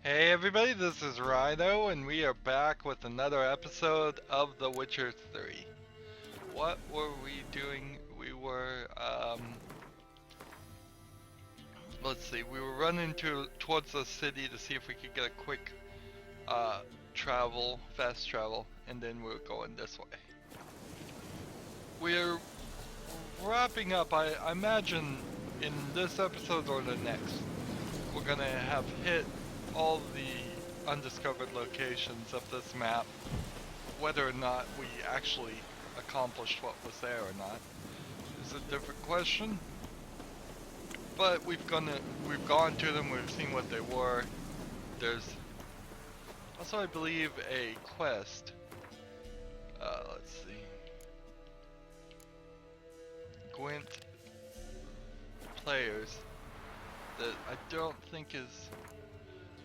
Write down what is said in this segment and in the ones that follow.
Hey everybody, this is Rydo, and we are back with another episode of The Witcher 3. What were we doing? Let's see, we were running towards the city to see if we could get a quick, uh, fast travel, and then we are going this way. We're wrapping up, I imagine, in this episode or the next. We're gonna have hit all the undiscovered locations of this map. Whether or not we actually accomplished what was there or not is a different question. But we've gone to them, we've seen what they were. There's also, I believe, a quest. Let's see. Gwent players that I don't think is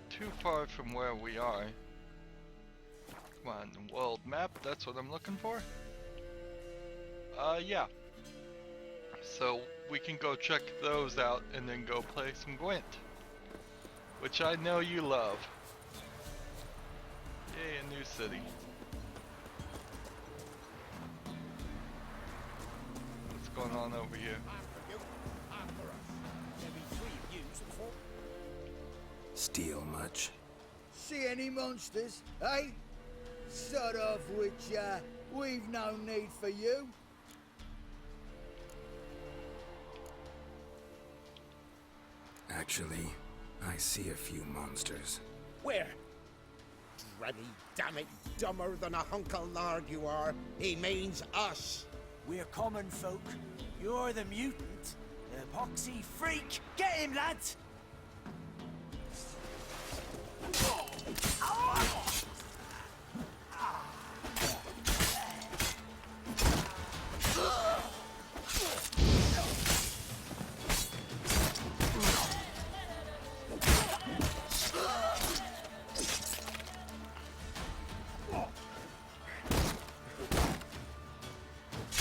too far from where we are. Come on, world map, that's what I'm looking for. Yeah. So we can go check those out and then go play some Gwent, which I know you love. Yay, a new city. What's going on over here? Steal much? See any monsters, eh? Sort of which, we've no need for you. Actually, I see a few monsters. Where? Dreddy, damn it, dumber than a hunk of lard you are. He means us. We're common folk. You're the mutant, the epoxy freak. Get him, lads!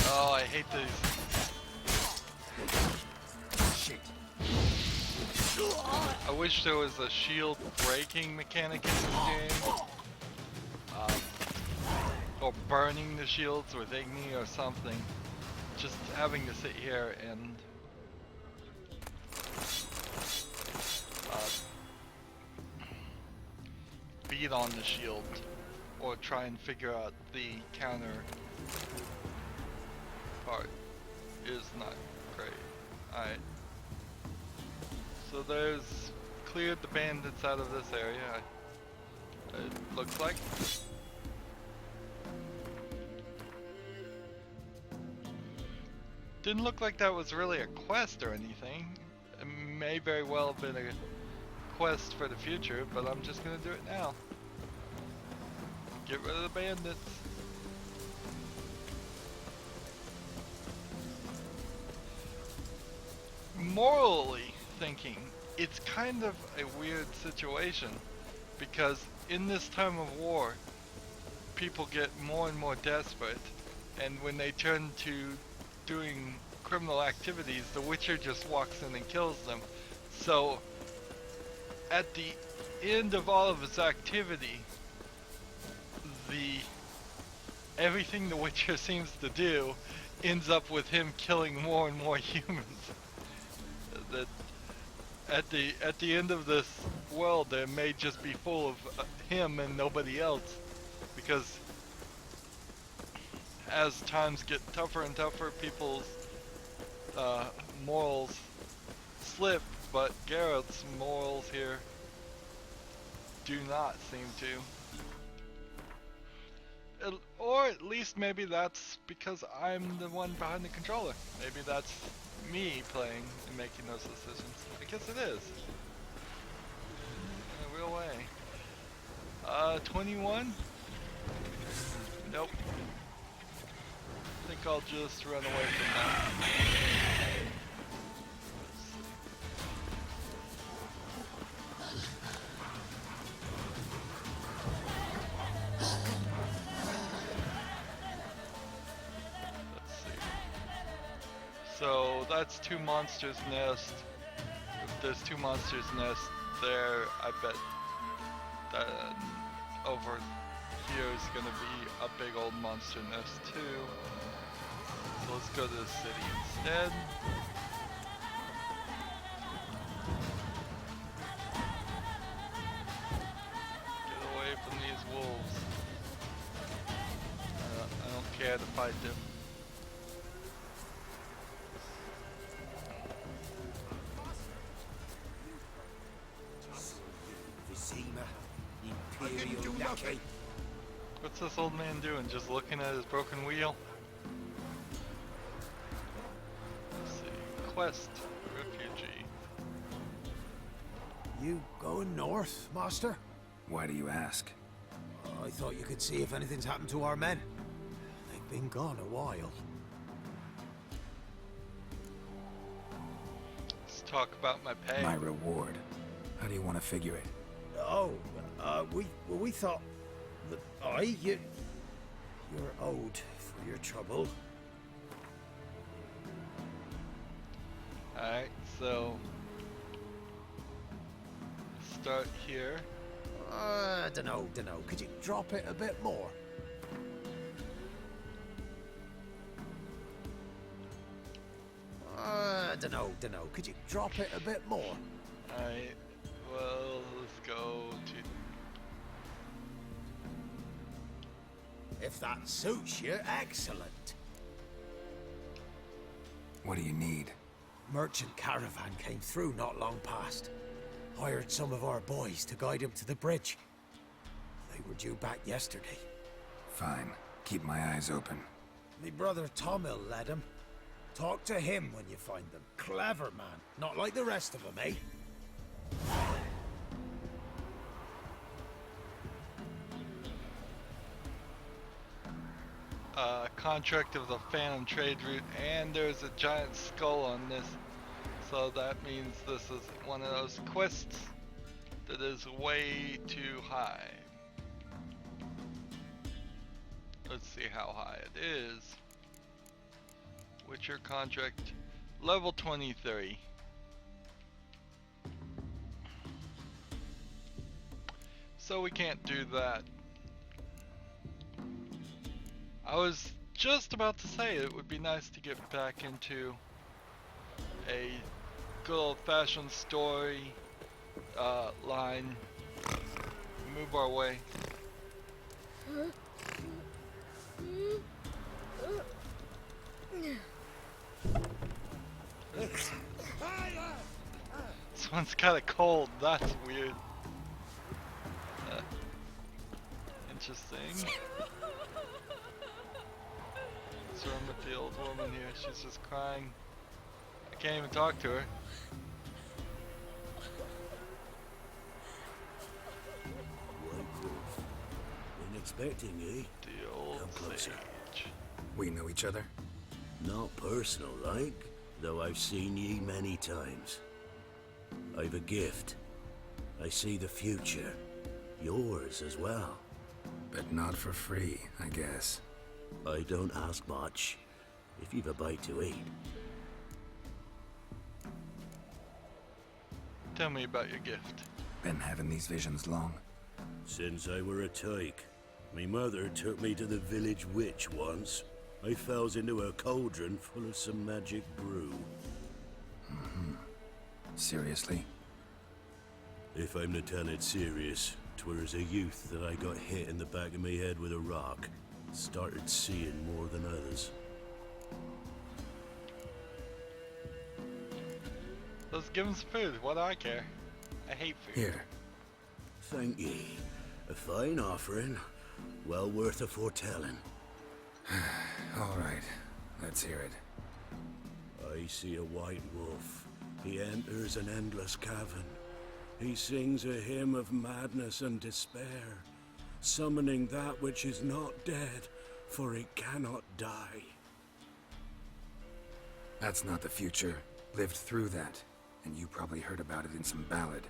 Oh, I hate these. Shit. I wish there was a shield breaking mechanic in this game. Or burning the shields with Igni or something. Just having to sit here and beat on the shield or try and figure out the counter part is not great. Alright. So there's cleared the bandits out of this area, it looks like. Didn't look like that was really a quest or anything. It may very well have been a quest for the future, but I'm just gonna do it now. Get rid of the bandits. Morally thinking, it's kind of a weird situation because in this time of war, people get more and more desperate, and when they turn to doing criminal activities, the Witcher just walks in and kills them. So at the end of all of his activity, everything the Witcher seems to do ends up with him killing more and more humans. That at the end of this world, there may just be full of him and nobody else, because as times get tougher and tougher, people's morals slip, but Geralt's morals here do not seem to. Or at least maybe that's because I'm the one behind the controller. Maybe that's me playing and making those decisions. I guess it is. In a real way. 21? Nope. I think I'll just run away from that. So that's two monsters' nest. If there's two monsters' nest there, I bet Then over here is gonna be a big old monster nest too. So let's go to the city instead. Get away from these wolves. I don't care to fight them. I didn't do nothing. What's this old man doing? Just looking at his broken wheel? Let's see. Quest. Refugee. You going north, Master? Why do you ask? I thought you could see if anything's happened to our men. They've been gone a while. Let's talk about my pay. My reward. How do you want to figure it? Oh, we thought that you're owed for your trouble. Alright, so start here. Dunno. Could you drop it a bit more? Dunno. Could you drop it a bit more? Alright, well, let's go to... If that suits you, excellent. What do you need? Merchant caravan came through not long past. Hired some of our boys to guide him to the bridge. They were due back yesterday. Fine. Keep my eyes open. Me brother Tomil led him. Talk to him when you find them. Clever man. Not like the rest of them, eh? Contract of the Phantom trade route, and there's a giant skull on this, so that means this is one of those quests that is way too high. Let's see how high it is. Witcher contract level 23. So we can't do that. I was just about to say it would be nice to get back into a good old-fashioned story line. Move our way. This one's kind of cold. That's weird. Interesting. What's wrong with the old woman here? She's just crying. I can't even talk to her. White Wolf. Been expecting ye? The old Come closer. sage. We know each other? Not personal like, though I've seen ye many times. I've a gift. I see the future. Yours as well. But not for free, I guess. I don't ask much, if you've a bite to eat. Tell me about your gift. Been having these visions long? Since I were a tyke. Me mother took me to the village witch once. I fells into a cauldron full of some magic brew. Seriously? If I'm to tell it serious, 'twere as a youth that I got hit in the back of me head with a rock. Started seeing more than others. Let's give him some food. What do I care? I hate food. Here. Thank ye. A fine offering. Well worth a foretelling. All right. Let's hear it. I see a white wolf. He enters an endless cavern. He sings a hymn of madness and despair, summoning that which is not dead, for it cannot die. That's not the future. Lived through that. And you probably heard about it in some ballad.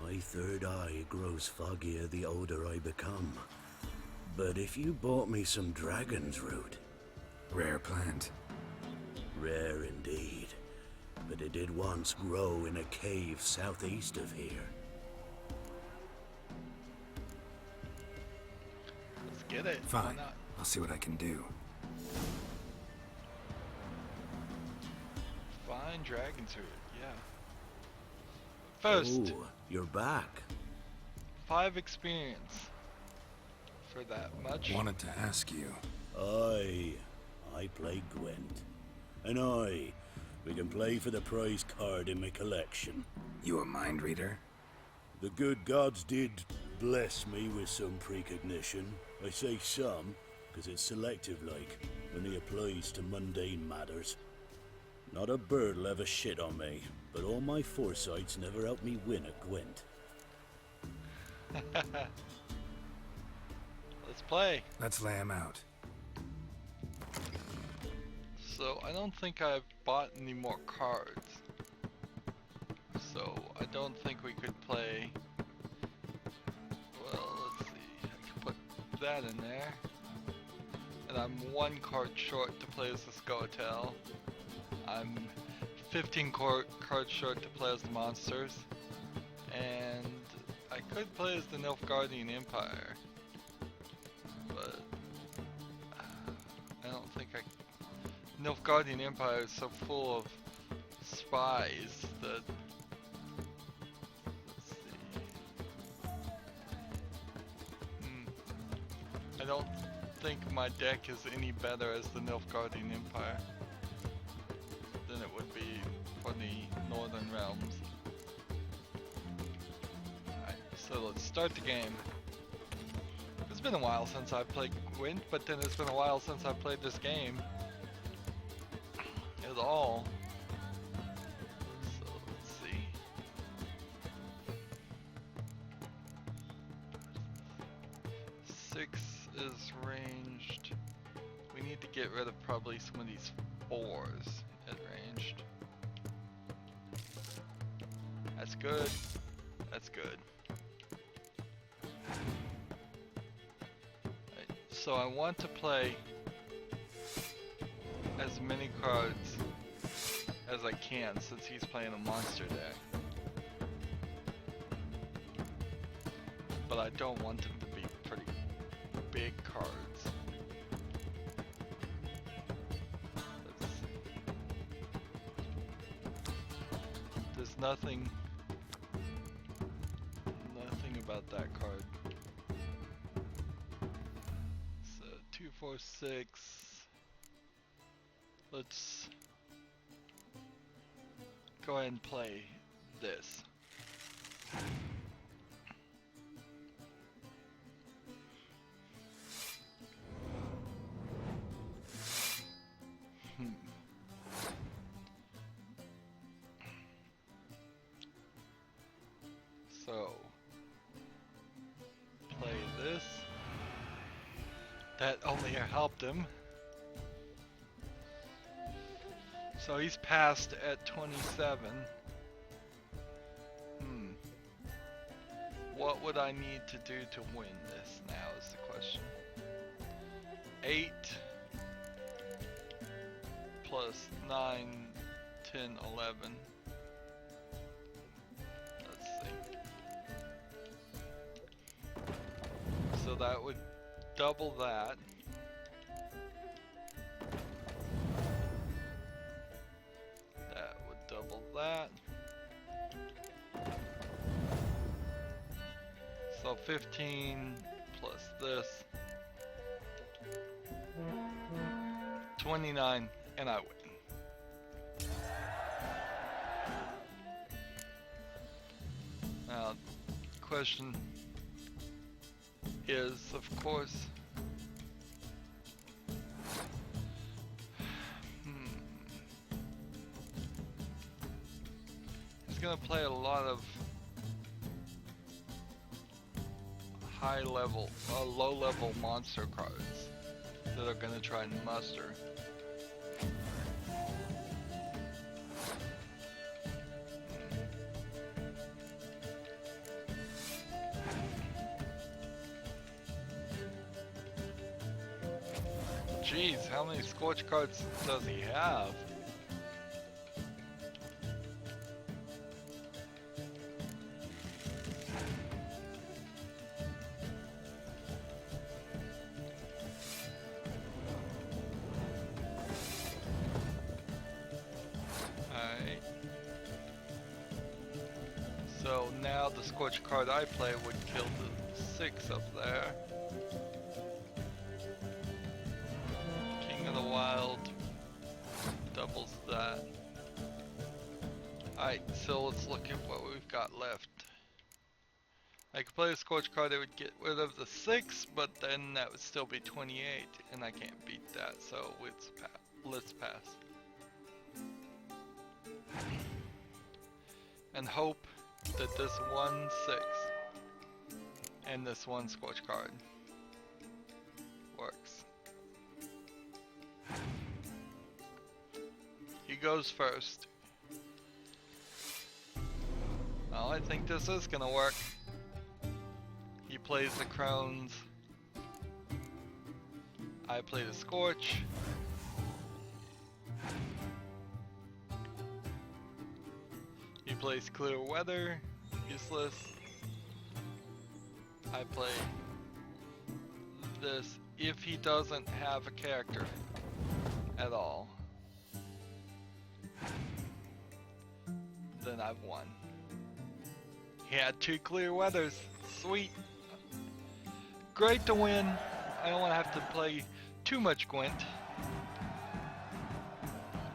My third eye grows foggier the older I become. But if you bought me some dragon's root... Rare plant. Rare indeed. But it did once grow in a cave southeast of here. get it. Why Fine. not? I'll see what I can do. Fine dragon suit, yeah. First, Oh, you're back. 5 experience. For that much. Wanted to ask you. I play Gwent. And we can play for the prize card in my collection. You a mind reader? The good gods did bless me with some precognition. I say some, because it's selective like, only applies to mundane matters. Not a bird'll ever shit on me, but all my foresights never helped me win a Gwent. Let's play. Let's lay him out. So I don't think I've bought any more cards. So I don't think we could play. Well, let's see. I can put that in there. And I'm 1 card short to play as the Scoia'tael. I'm 15 cards short to play as the monsters. And I could play as the Nilfgaardian Empire. But I don't think I... Nilfgaardian Empire is so full of spies that... Let's see... I don't think my deck is any better as the Nilfgaardian Empire than it would be for the Northern Realms. Alright, so let's start the game. It's been a while since I've played Gwent, but then it's been a while since I've played this game at all. So let's see. Six is ranged. We need to get rid of probably some of these 4s at ranged. That's good. That's good. Right, so I want to play as many cards as I can since he's playing a monster deck. But I don't want them to be pretty big cards. Let's see. There's nothing about that card. So 2, 4, 6. Let's go ahead and play this. So play this. That only helped him. So he's passed at 27. What would I need to do to win this now is the question. 8 plus 9, 10, 11. Let's see. So that would double that. That would double that. So 15 plus this. 29, and I win. Now, the question is, of course, he's gonna play a lot of low level monster cards that are gonna try and muster. Jeez, how many Scorch cards does he have? So now the Scorch card I play would kill the 6 up there. King of the Wild doubles that. Alright, so let's look at what we've got left. I could play a Scorch card that would get rid of the 6, but then that would still be 28, and I can't beat that, so let's pass. And hope that this 1/6 and this 1 Scorch card works. He goes first. Well, I think this is gonna work. He plays the Crones. I play the Scorch. He plays Clear Weather. Useless. I play this if he doesn't have a character at all. Then I've won. He had 2 Clear Weathers. Sweet. Great to win. I don't want to have to play too much Gwent.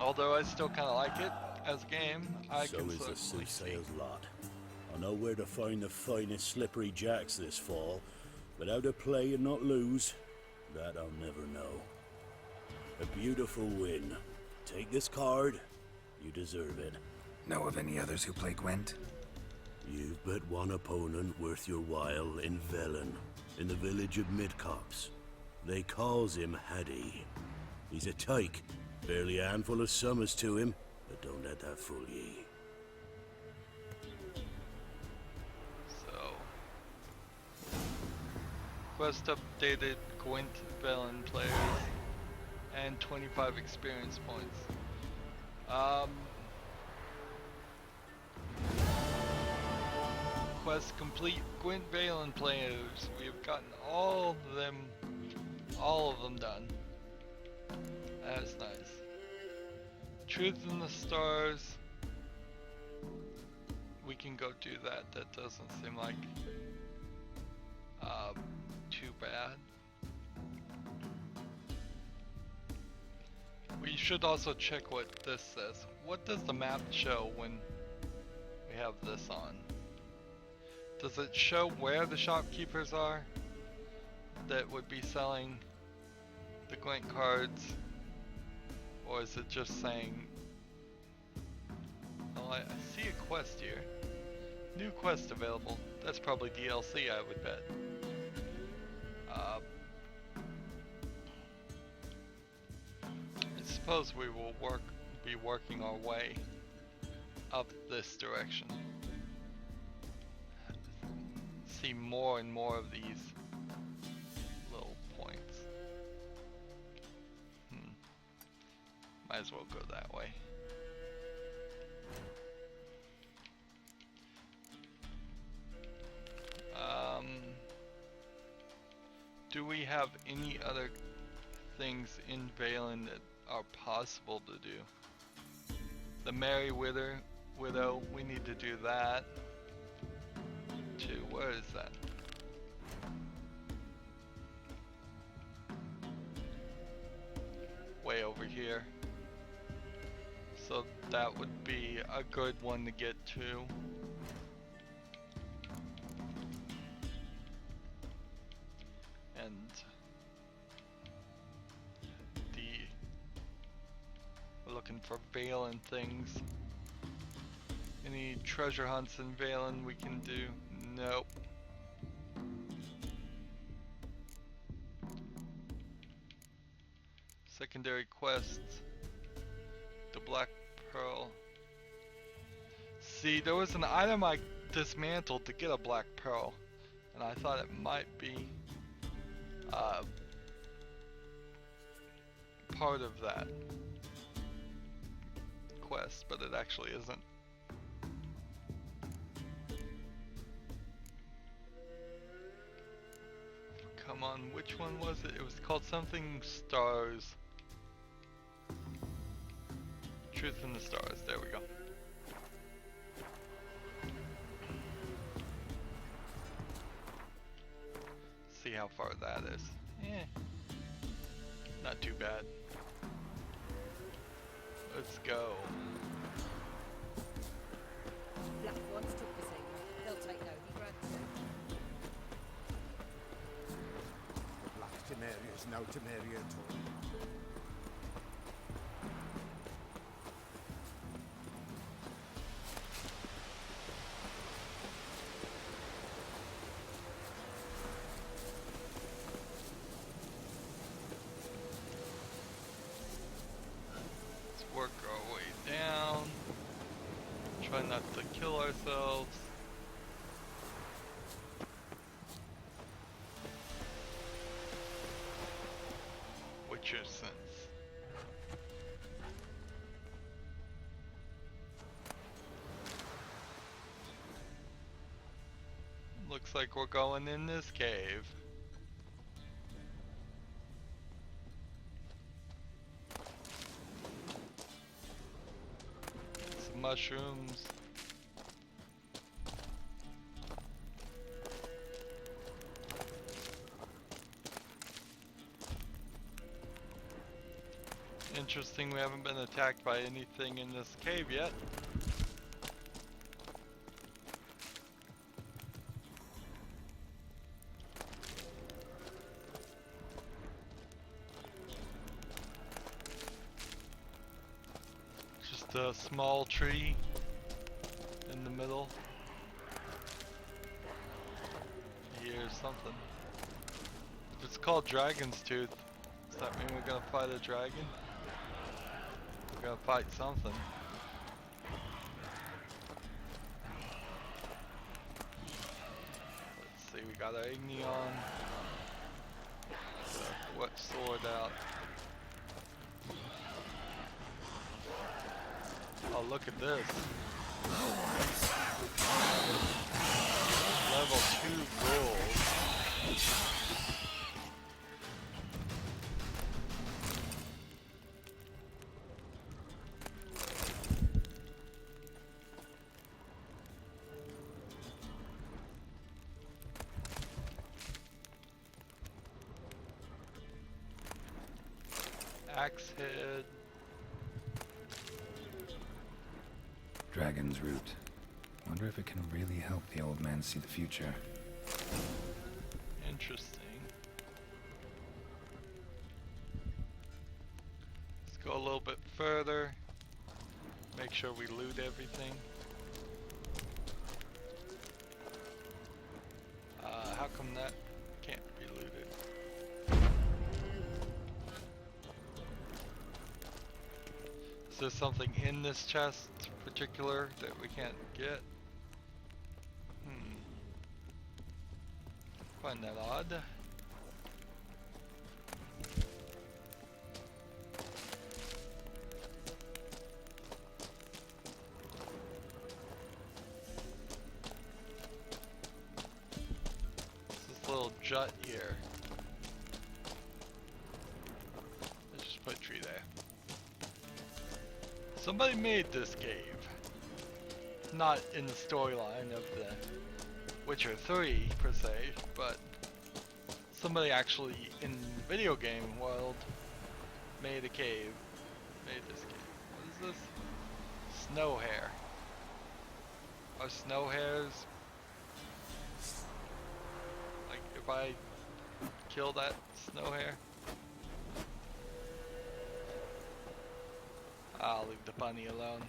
Although I still kind of like it as a game. I So can is the certainly see. soothsayer's lot. I know where to find the finest slippery jacks this fall, but how to play and not lose, that I'll never know. A beautiful win. Take this card. You deserve it. Know of any others who play Gwent? You've but one opponent worth your while in Velen, in the village of Midcops. They calls him Haddy. He's a tyke, barely a handful of summers to him, but don't let that fool ye. So, quest updated Gwent Velen players and 25 experience points. Quest complete Gwent Velen players. We have gotten all of them done. That is nice. Truth in the Stars. We can go do that. That doesn't seem like too bad. We should also check what this says. What does the map show when we have this on? Does it show where the shopkeepers are that would be selling the Gwent cards? Or is it just saying... Oh, I see a quest here. New quest available. That's probably DLC, I would bet. I suppose we will be working our way up this direction. See more and more of these little points. Might as well go that way. Do we have any other things in Valen that are possible to do? The Merry Widow, we need to do that. Too. Where is that? Way over here. So that would be a good one to get to. And we're looking for Valen things. Any treasure hunts in Valen we can do? Nope. Secondary quests. The Black Pearl. See, there was an item I dismantled to get a Black Pearl, and I thought it might be part of that quest, but it actually isn't. Come on, which one was it? It was called something Stars. Truth in the Stars, there we go. how far that is. Not too bad. Let's go. Black ones took the signal. They'll take Novi Grad too. The Black Temeria is no Temeria at all. Let's work our way down. Try not to kill ourselves. Witcher sense. Looks like we're going in this cave. Some mushrooms. Interesting, we haven't been attacked by anything in this cave yet. Just a small tree in the middle. Here's something. If it's called Dragon's Tooth, does that mean we're gonna fight a dragon? We're gonna fight something. Let's see, we got our Igneon. What sword out? Oh, look at this. Level 2 gold. Axe head. Dragon's root. Wonder if it can really help the old man see the future. Interesting. Let's go a little bit further. Make sure we loot everything. How come that can't be looted? Is there something in this chest particular that we can't get? Find that odd. This little jut here. Let's just put a tree there. Somebody made this cave. Not in the storyline of the Witcher 3 per se, but somebody actually in the video game world made a cave. Made this cave. What is this? Snow hare. Are snow hares? Like if I kill that snow hare? I'll leave the bunny alone.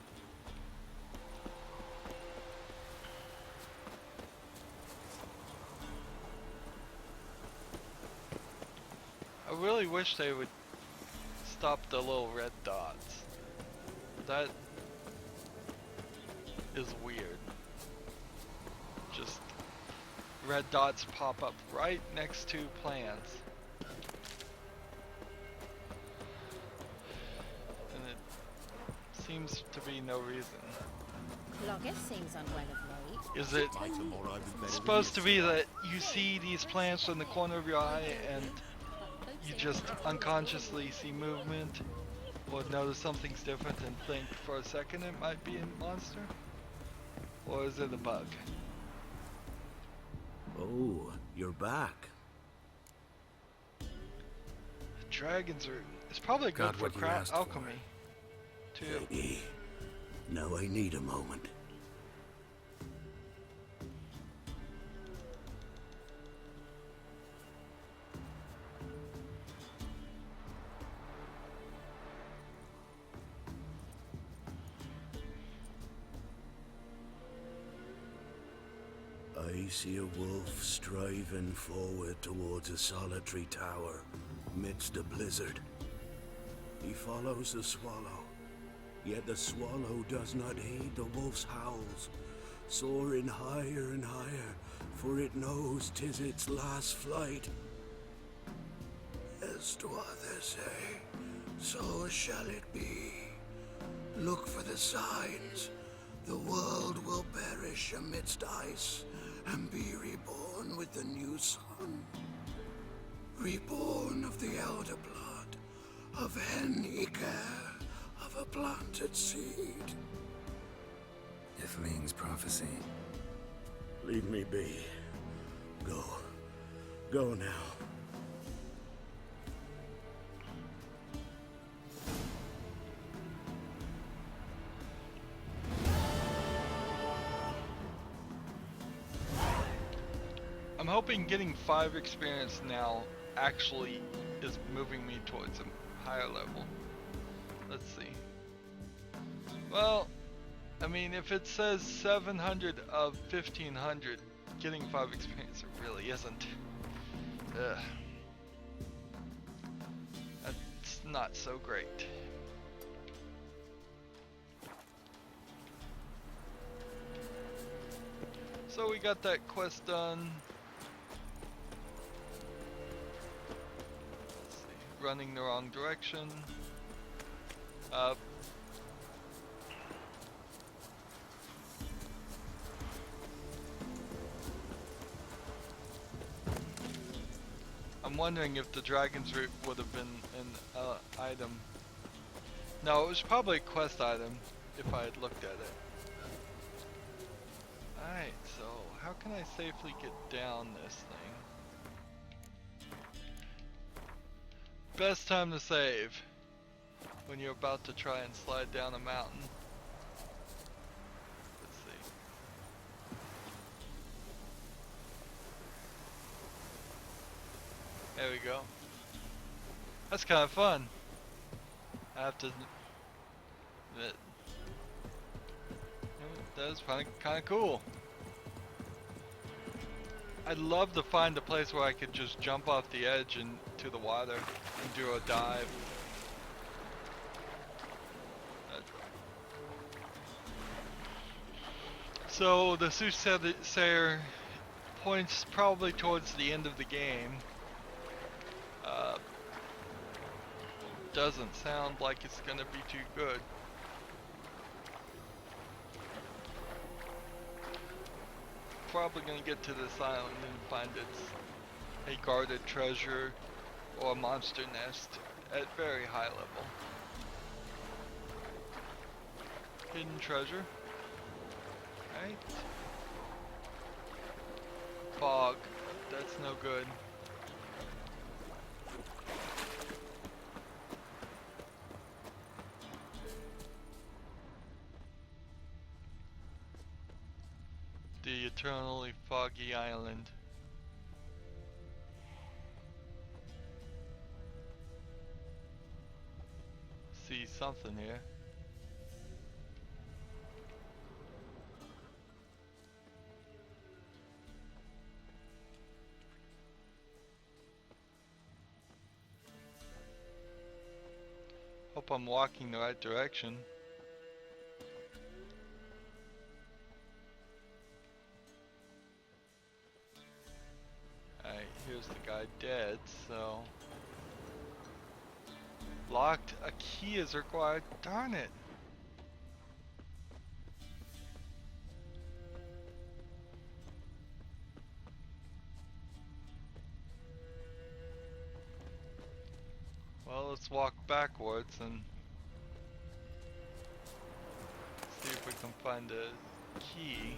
I really wish they would stop the little red dots. That is weird. Just red dots pop up right next to plants. And it seems to be no reason. Logger seems unwell of late. Is it supposed to be that you see these plants in the corner of your eye and you just unconsciously see movement or notice something's different and think for a second it might be a monster? Or is it a bug? Oh, you're back. dragon's root. It's probably good Got for what you asked for. alchemy, too. Eddie, now I need a moment. I see a wolf striving forward towards a solitary tower midst a blizzard. He follows the swallow, yet the swallow does not heed the wolf's howls, soaring higher and higher, for it knows 'tis its last flight. As do others say, so shall it be. Look for the signs. The world will perish amidst ice and be reborn with the new sun. Reborn of the elder blood, of Hen-Iker, of a planted seed. Ithleen's prophecy. Leave me be. Go. Go now. I'm hoping getting 5 experience now actually is moving me towards a higher level. Let's see. Well, I mean, if it says 700 of 1500, getting 5 experience it really isn't. Ugh. That's not so great. So we got that quest done. Let's see, running the wrong direction. I'm wondering if the dragon's root would have been an item. No, it was probably a quest item if I had looked at it. Alright, so how can I safely get down this thing? Best time to save when you're about to try and slide down a mountain. Let's see. There we go. That's kind of fun. I have to admit. That was kind of cool. I'd love to find a place where I could just jump off the edge into the water and do a dive. So the soothsayer points probably towards the end of the game. Doesn't sound like it's gonna be too good. Probably gonna get to this island and find it's a guarded treasure or a monster nest at very high level. Hidden treasure. Right. Fog. That's no good. The eternally foggy island. See something here. Hope I'm walking the right direction. Alright, here's the guy dead, so... Locked, a key is required, darn it! Well, let's walk backwards and see if we can find a key.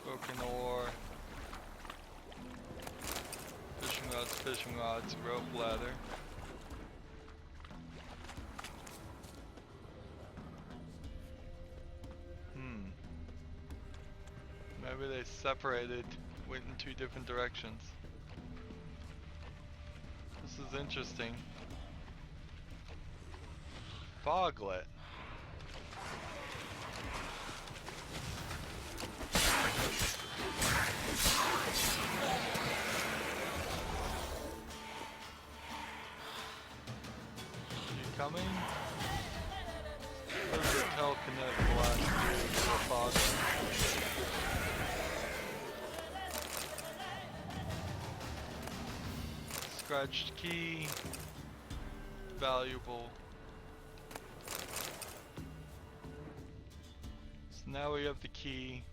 Broken ore. fishing rods, rope ladder. Maybe they separated, went in two different directions. This is interesting. Foglet. You coming? Or the telekinetic blast to the foglet? Scratched key, valuable. So now we have the key.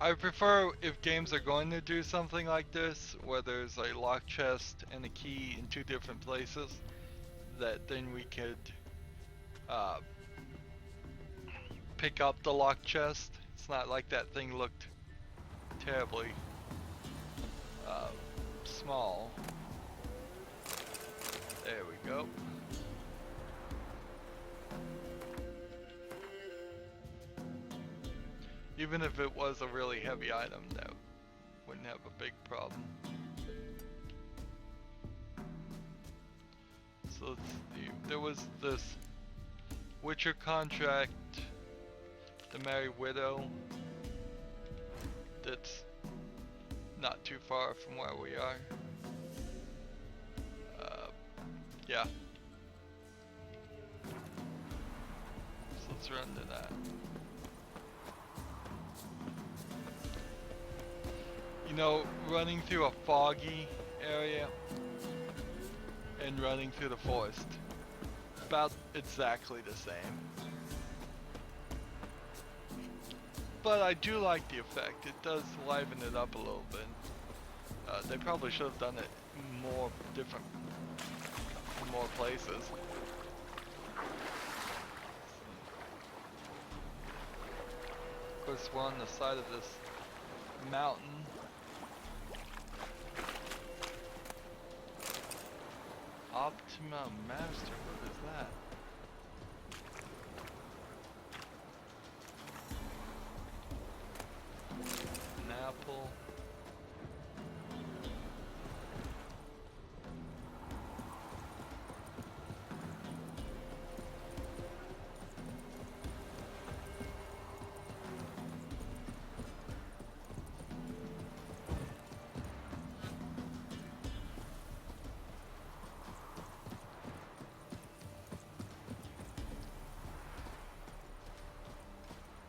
I prefer if games are going to do something like this, where there's a lock chest and a key in two different places, that then we could pick up the lock chest. It's not like that thing looked terribly small. There we go. Even if it was a really heavy item, that wouldn't have a big problem. So let's see. There was this Witcher contract to marry Widow that's not too far from where we are. Yeah. So let's run to that. You know, running through a foggy area and running through the forest, about exactly the same. But I do like the effect. It does liven it up a little bit. They probably should have done it more different, in more places. Of course, we're on the side of this mountain. Optima Master, what is that? An apple.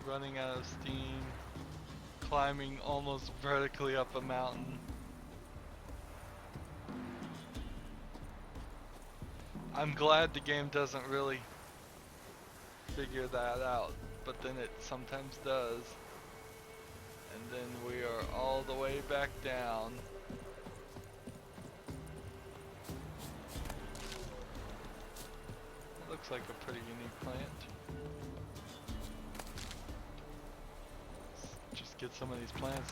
Running out of steam, climbing almost vertically up a mountain. I'm glad the game doesn't really figure that out, but then it sometimes does. And then we are all the way back down. It looks like a pretty unique plant. Get some of these plants.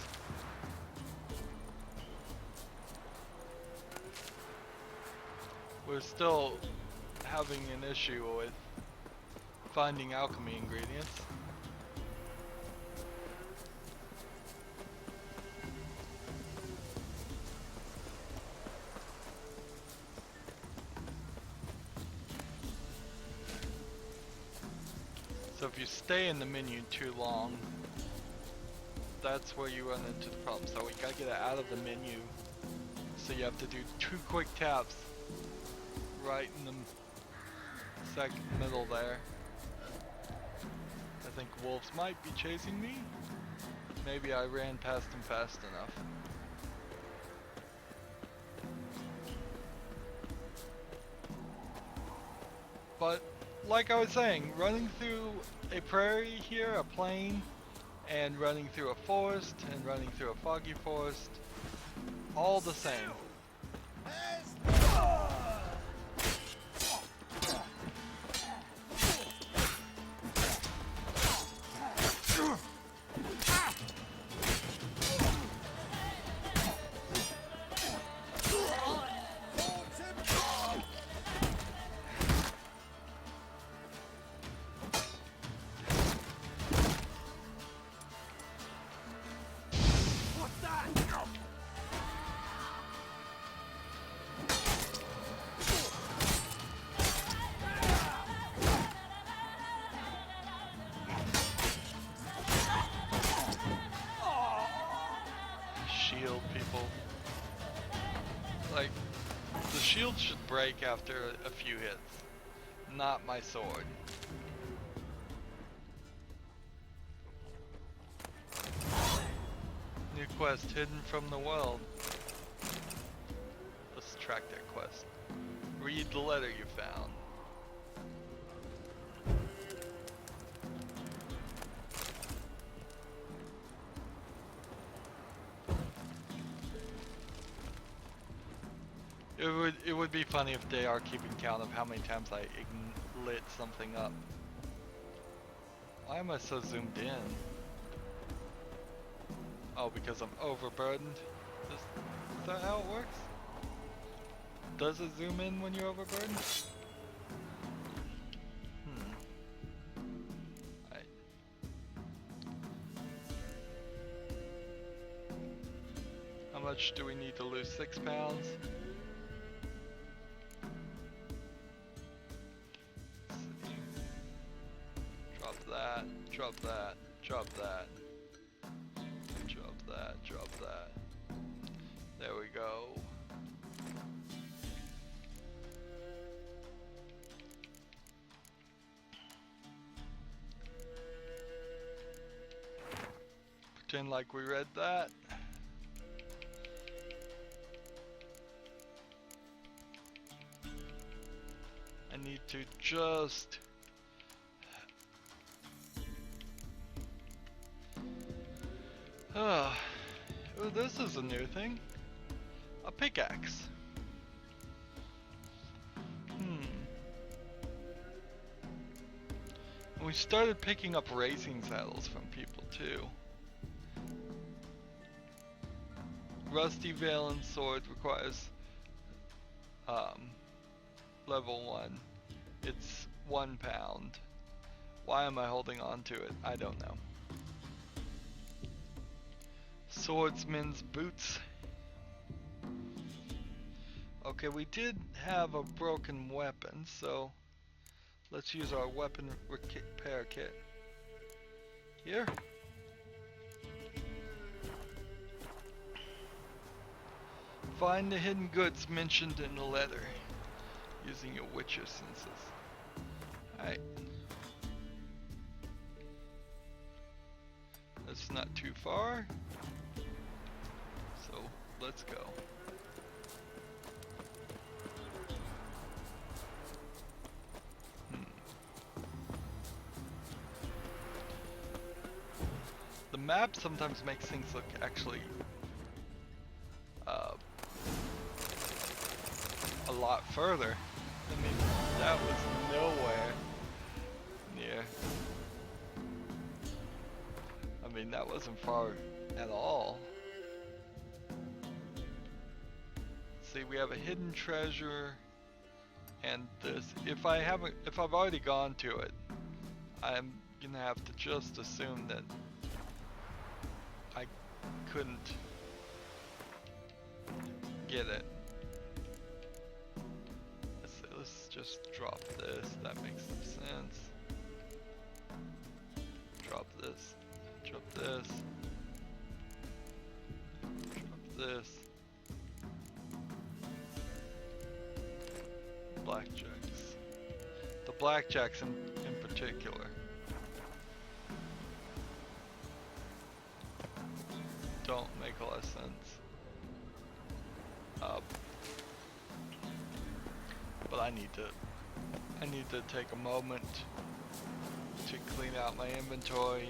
We're still having an issue with finding alchemy ingredients. So if you stay in the menu too long, that's where you run into the problem. So we gotta get it out of the menu. So you have to do 2 quick taps right in the middle there. I think wolves might be chasing me. Maybe I ran past them fast enough. But like I was saying, running through a prairie here, a plain, and running through a forest, and running through a foggy forest, all the same. shield should break after a few hits. Not my sword. New quest, hidden from the world. Let's track that quest. Read the letter you found. It would be funny if they are keeping count of how many times I lit something up. Why am I so zoomed in? Oh, because I'm overburdened? Is that how it works? Does it zoom in when you're overburdened? Right. How much do we need to lose? 6 pounds? Drop that, drop that, drop that. Drop that, drop that. There we go. Pretend like we read that. I need to just oh, this is a new thing. A pickaxe. We started picking up racing saddles from people too. Rusty Valen sword requires level 1. It's 1 pound. Why am I holding on to it? I don't know. Swordsman's boots. Okay, we did have a broken weapon, so let's use our weapon repair kit. Here. Find the hidden goods mentioned in the letter using your witcher senses. Alright. That's not too far. So let's go. The map sometimes makes things look actually a lot further. I mean, that was nowhere near. I mean, that wasn't far at all. See, we have a hidden treasure and this. If I've already gone to it, I'm gonna have to just assume that I couldn't get it. Let's just drop this. That makes some sense. Drop this. Drop this. Drop this. Blackjacks. The blackjacks in particular. Don't make a lot of sense. But I need to take a moment to clean out my inventory,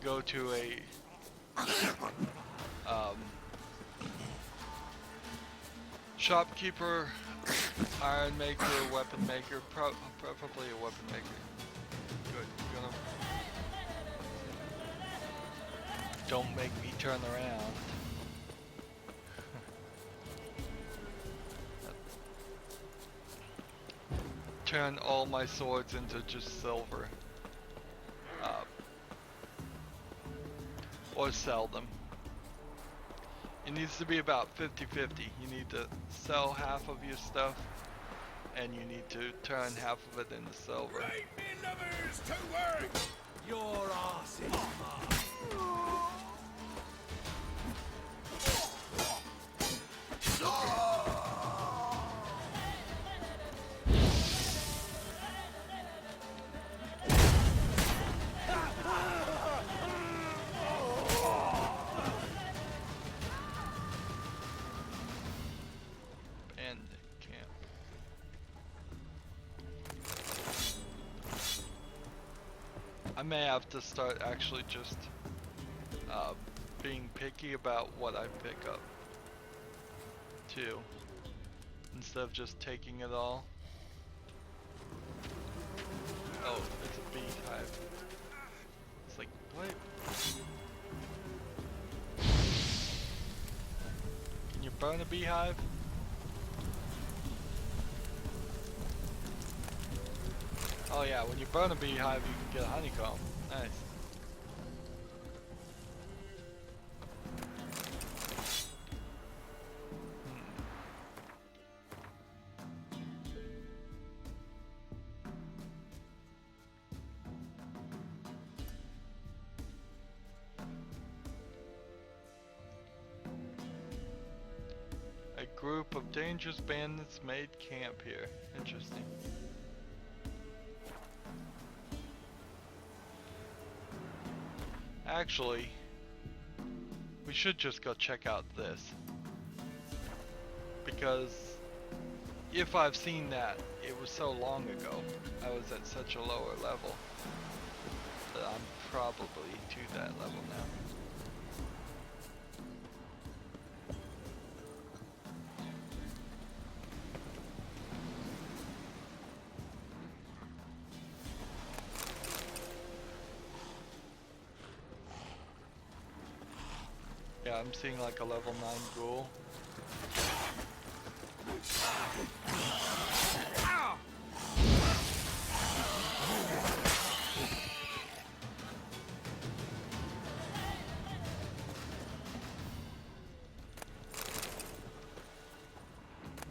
go to a shopkeeper, iron maker, weapon maker, preferably a weapon maker. Good. Don't make me turn around. Turn all my swords into just silver. Or sell them. It needs to be about 50-50. You need to sell half of your stuff, and you need to turn half of it into silver. Right, me lovers, to work! Your arse is mine. may have to start actually just being picky about what I pick up too, instead of just taking it all. Oh, it's a beehive. It's like, what? Can you burn a beehive? Oh yeah, when you burn a beehive you can get a honeycomb. Nice. A group of dangerous bandits made camp here. Interesting. Actually, we should just go check out this. Because if I've seen that, it was so long ago. I was at such a lower level that I'm probably to that level now. Yeah, I'm seeing like a level 9 ghoul.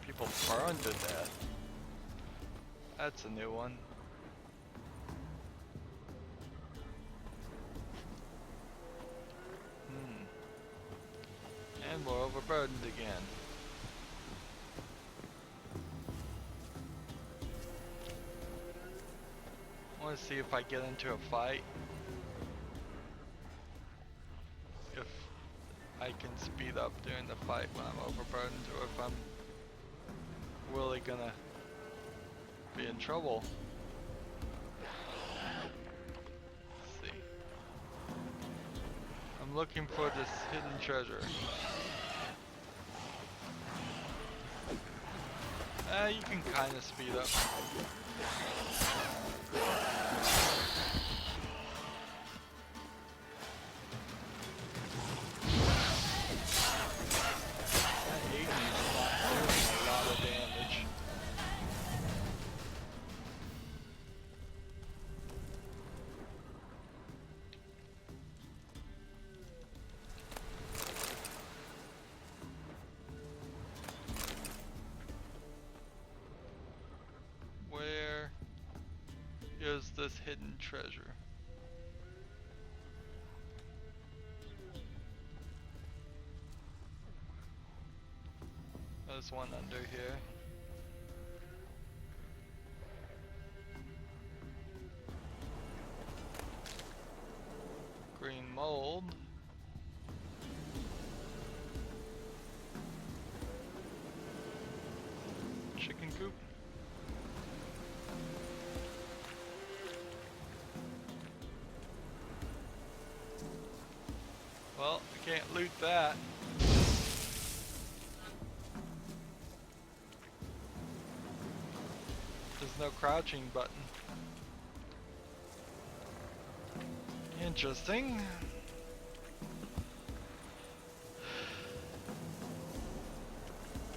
People burned to death. That's a new one. And we're overburdened again. I want to see if I get into a fight. If I can speed up during the fight when I'm overburdened, or if I'm really gonna be in trouble. Let's see. I'm looking for this hidden treasure. You can kind of speed up. That Ignis is not doing a lot of damage. Where is this hidden treasure? There's one under here. Green mold. Chicken coop. Well, I can't loot that. There's no crouching button. Interesting.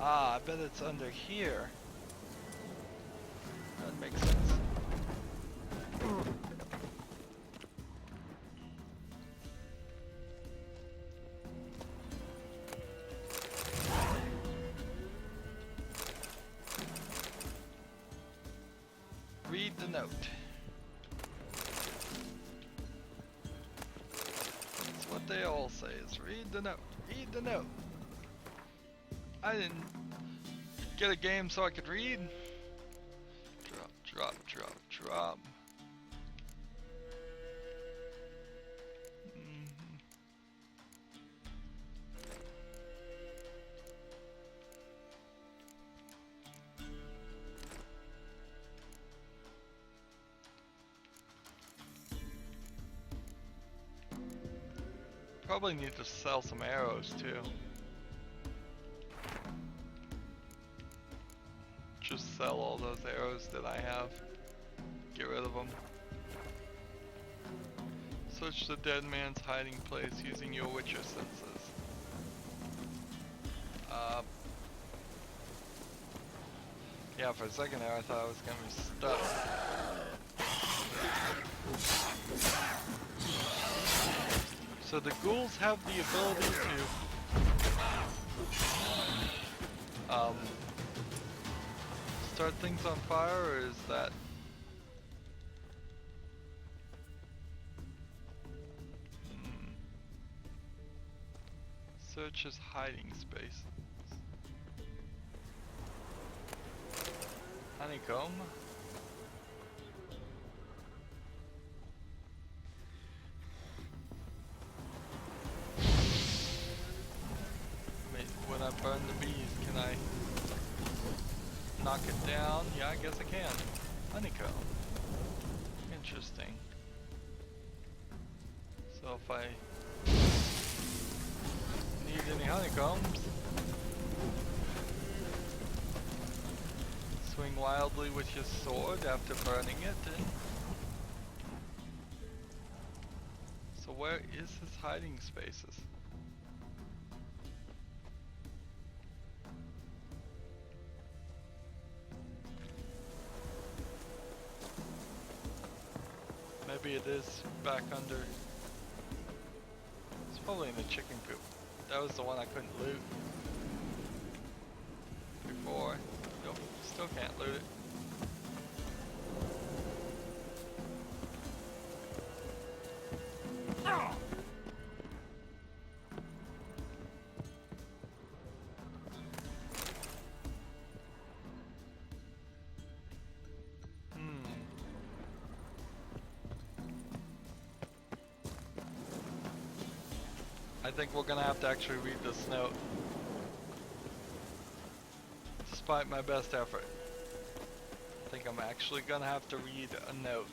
Ah, I bet it's under here. That makes sense. Read the note. That's what they all say, is read the note. Read the note. I didn't get a game so I could read. Drop, drop, drop, drop. Probably need to sell some arrows too. Just sell all those arrows that I have. Get rid of them. Search the dead man's hiding place using your witcher senses. Yeah, for a second there I thought I was gonna be stuck. So the ghouls have the ability to start things on fire, or is that search his hiding space. Honeycomb. Wait, when I burn the bees, can I knock it down? Yeah, I guess I can. Honeycomb. Interesting. So if I need any honeycombs, swing wildly with your sword after burning it. So where is his hiding spaces? Maybe it is back under. It's probably in the chicken coop. That was the one I couldn't loot before. Nope, still can't loot it. I think we're gonna have to actually read this note. Despite my best effort. I think I'm actually gonna have to read a note.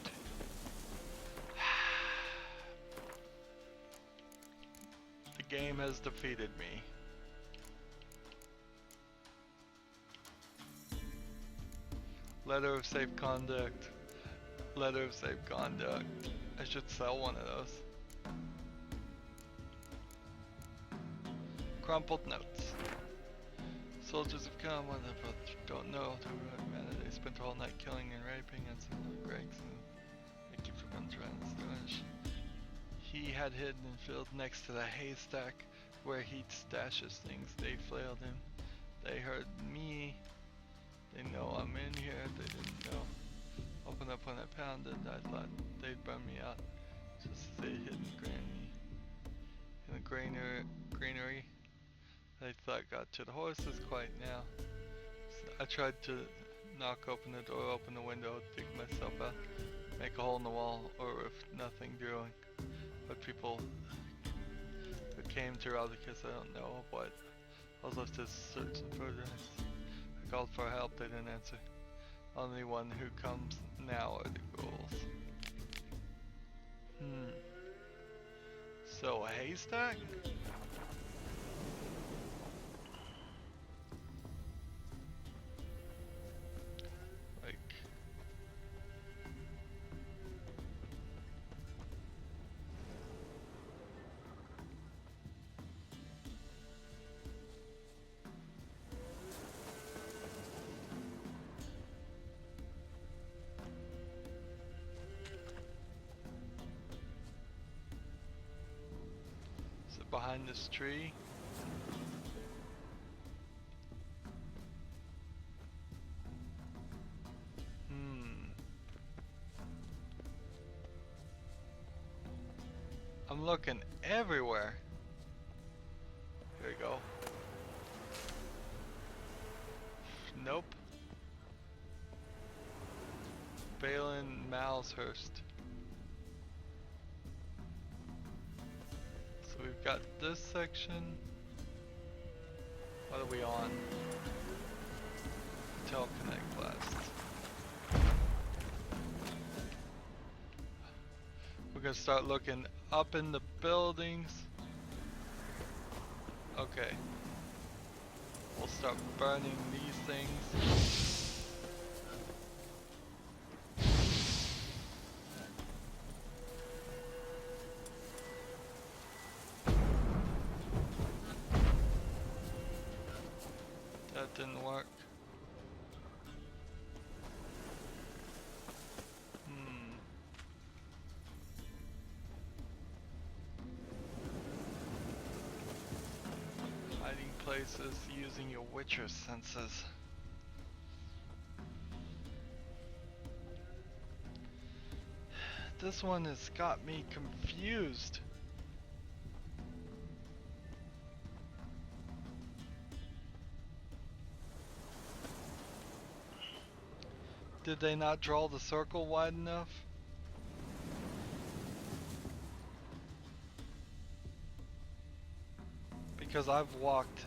The game has defeated me. Letter of safe conduct. Letter of safe conduct. I should sell one of those. Crumpled notes. Soldiers have come on but don't know the right manner. They spent all night killing and raping and some of the Gregs, and they keep from trying to stash. He had hidden in field next to the haystack where he'd stash his things. They flailed him. They heard me. They know I'm in here. They didn't know. Open up when I pounded. I thought they'd burn me out. Just stay hidden in the granary. I thought got to the horses quite now. So I tried to knock open the door, open the window, dig myself out, make a hole in the wall, or if nothing doing. But people who came to rob the kids, I don't know what. I was left to search and photographs. I called for help, they didn't answer. Only one who comes now are the ghouls. So a haystack? Behind this tree. I'm looking everywhere. Here we go. Nope. Balin Malshurst. So we've got this section. What are we on? Telconnect blast. We're gonna start looking up in the buildings. Okay. We'll start burning these things. That didn't work. Hiding places using your Witcher senses. This one has got me confused. Did they not draw the circle wide enough? Because I've walked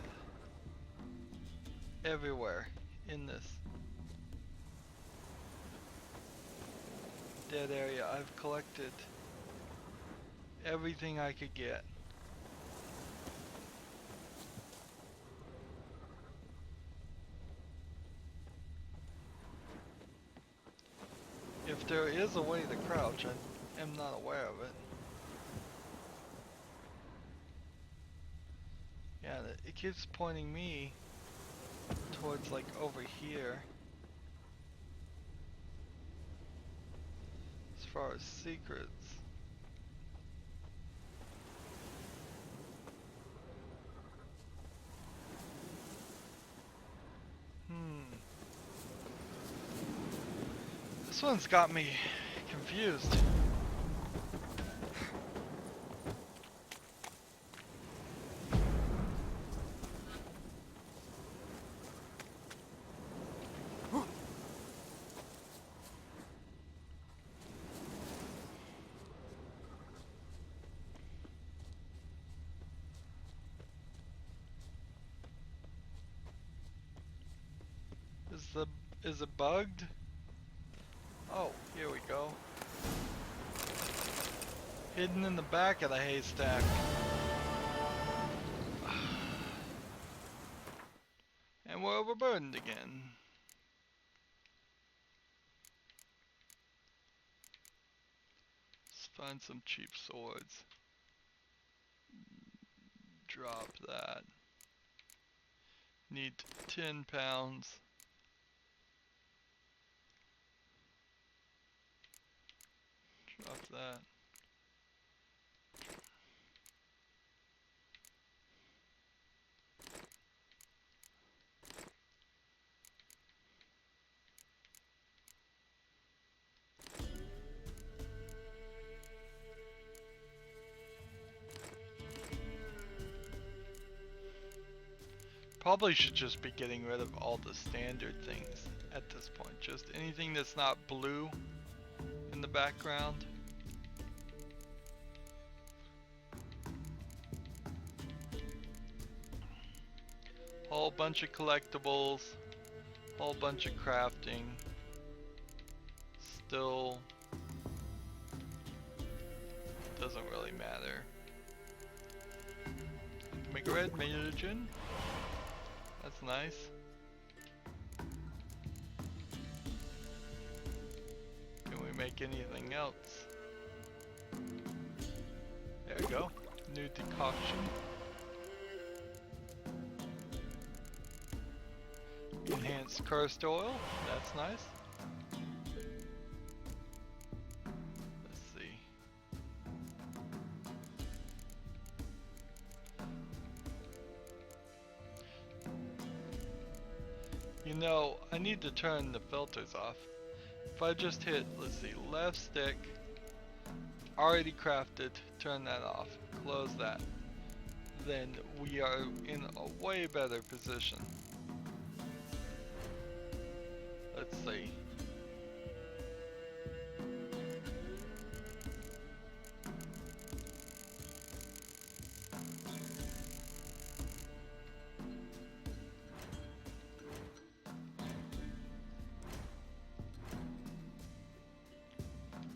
everywhere in this dead area. I've collected everything I could get. If there is a way to crouch, I am not aware of it. Yeah, it keeps pointing me towards like over here. As far as secrets. This one's got me confused. Is it bugged? Oh, here we go. Hidden in the back of the haystack. And we're overburdened again. Let's find some cheap swords. Drop that. Need 10 pounds. Drop that. Probably should just be getting rid of all the standard things at this point. Just anything that's not blue in the background. Whole bunch of collectibles, whole bunch of crafting. Still doesn't really matter. Make a red Magellan. That's nice. Can we make anything else? There we go. New decoction. Enhanced cursed oil. That's nice. Let's see. You know, I need to turn the filters off. If I just hit, let's see, left stick, already crafted, turn that off, close that, then we are in a way better position. Let's see.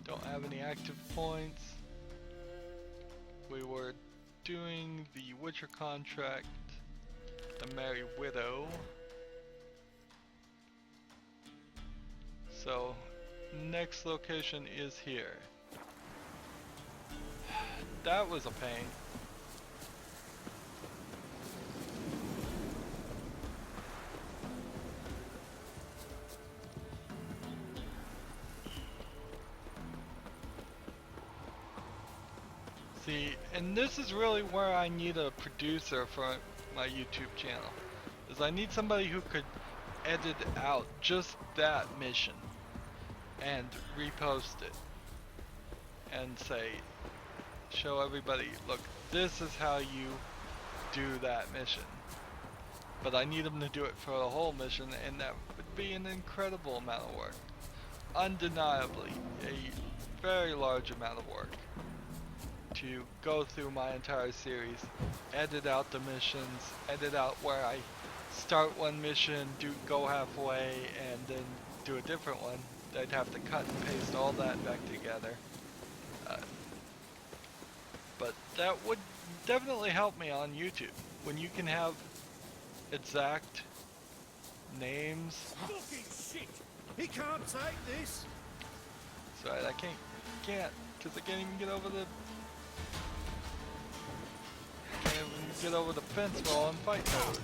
Don't have any active points. We were doing the Witcher contract the Merry Widow. So, next location is here. That was a pain. See, and this is really where I need a producer for my YouTube channel. Is I need somebody who could edit out just that mission and repost it and say, show everybody, look, this is how you do that mission. But I need them to do it for the whole mission, and that would be an incredible amount of work. Undeniably, a very large amount of work to go through my entire series, edit out the missions, edit out where I start one mission, go halfway, and then do a different one. I'd have to cut and paste all that back together. But that would definitely help me on YouTube. When you can have exact names. Fucking shit! He can't take this! That's right, I can't, because I can't even get over the... Can't even get over the fence while I'm fight mode.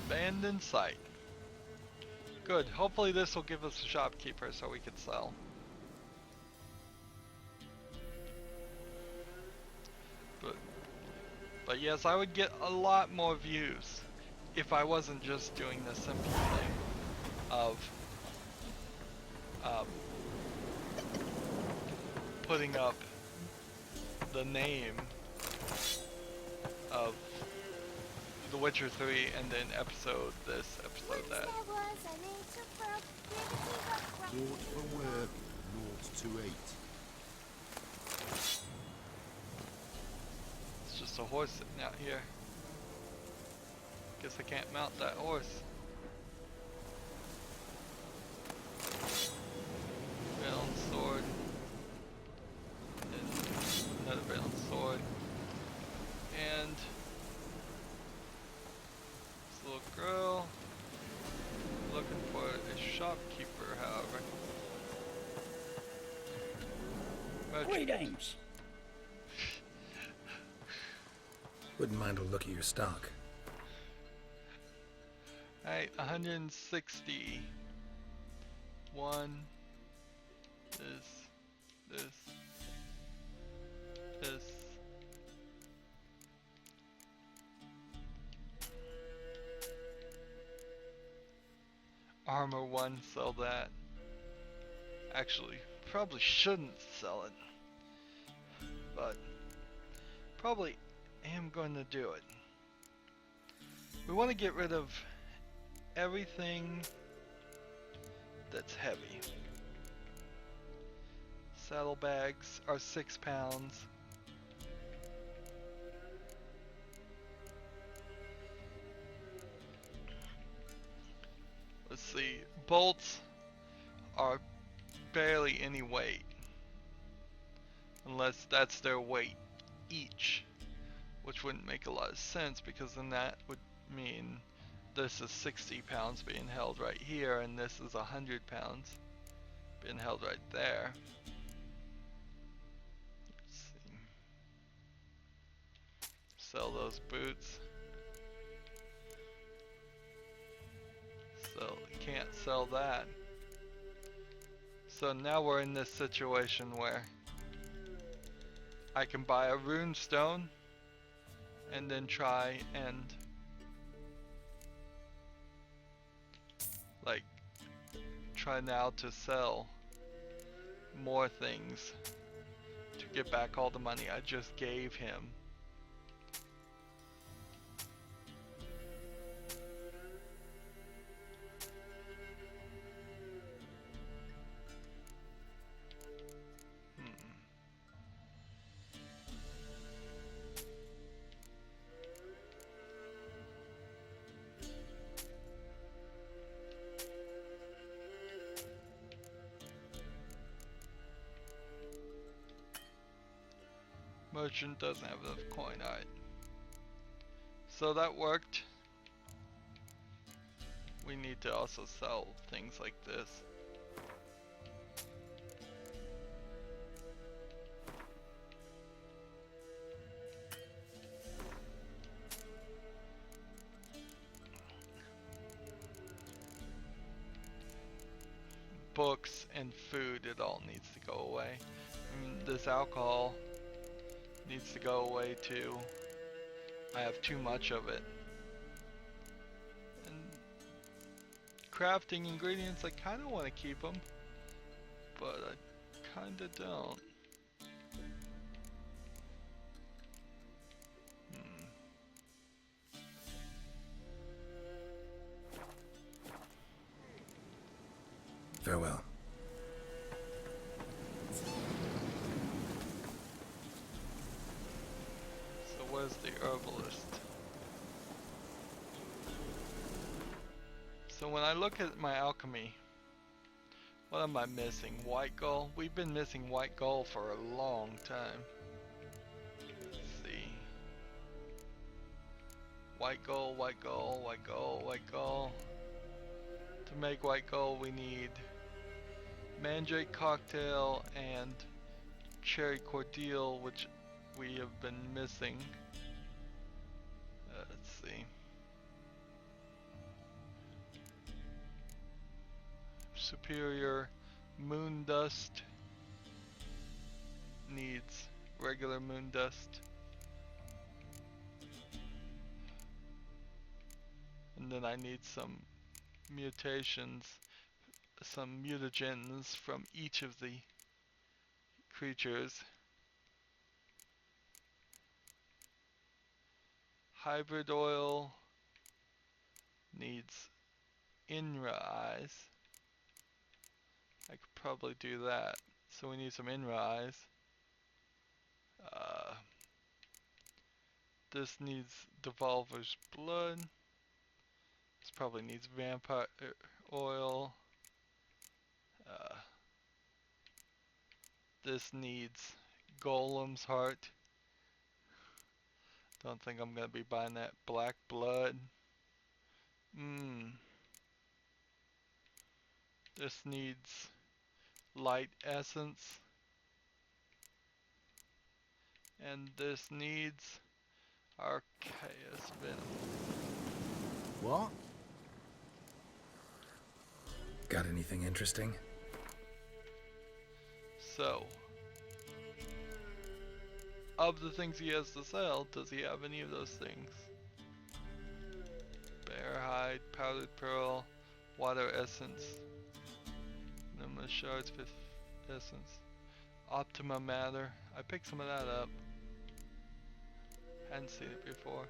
Abandoned site. Good. Hopefully this will give us a shopkeeper so we can sell. But yes, I would get a lot more views if I wasn't just doing the simple thing of putting up the name of The Witcher 3 and then episode this, episode that. Naught for work, naught to eat. It's just a horse sitting out here. Guess I can't mount that horse. Valent sword. And another valent sword. And this little girl. Looking for a shopkeeper, however. Greetings. Wouldn't mind a look at your stock. Alright, 160. One. This. Armor 1, sell that. Actually, probably shouldn't sell it. But probably am going to do it. We want to get rid of everything that's heavy. Saddlebags are 6 pounds. Let's see, bolts are barely any weight. Unless that's their weight each. Which wouldn't make a lot of sense because then that would mean this is 60 pounds being held right here and this is 100 pounds being held right there. Let's see. Sell those boots. So can't sell that. So now we're in this situation where I can buy a rune stone and then try and try now to sell more things to get back all the money I just gave him. Merchant doesn't have enough coin, alright. So that worked. We need to also sell things like this. Books and food, it all needs to go away. This alcohol needs to go away too. I have too much of it. And crafting ingredients, I kind of want to keep them, but I kind of don't. Farewell. So where's the herbalist? So when I look at my alchemy, what am I missing? White gold? We've been missing white gold for a long time. Let's see. White gold, white gold, white gold, white gold. To make white gold we need mandrake cocktail and cherry cordial, which we have been missing. Let's see. Superior moon dust needs regular moon dust. And then I need some mutations, some mutagens from each of the creatures. Hybrid oil needs Inra eyes. I could probably do that. So we need some Inra eyes. This needs Devolver's blood. This probably needs vampire oil. This needs Golem's heart. Don't think I'm gonna be buying that black blood. This needs light essence. And this needs Archaeus venom. What? Got anything interesting? So, of the things he has to sell, does he have any of those things? Bear hide, powdered pearl, water essence, Number shards, fifth essence, Optima matter. I picked some of that up. Hadn't seen it before.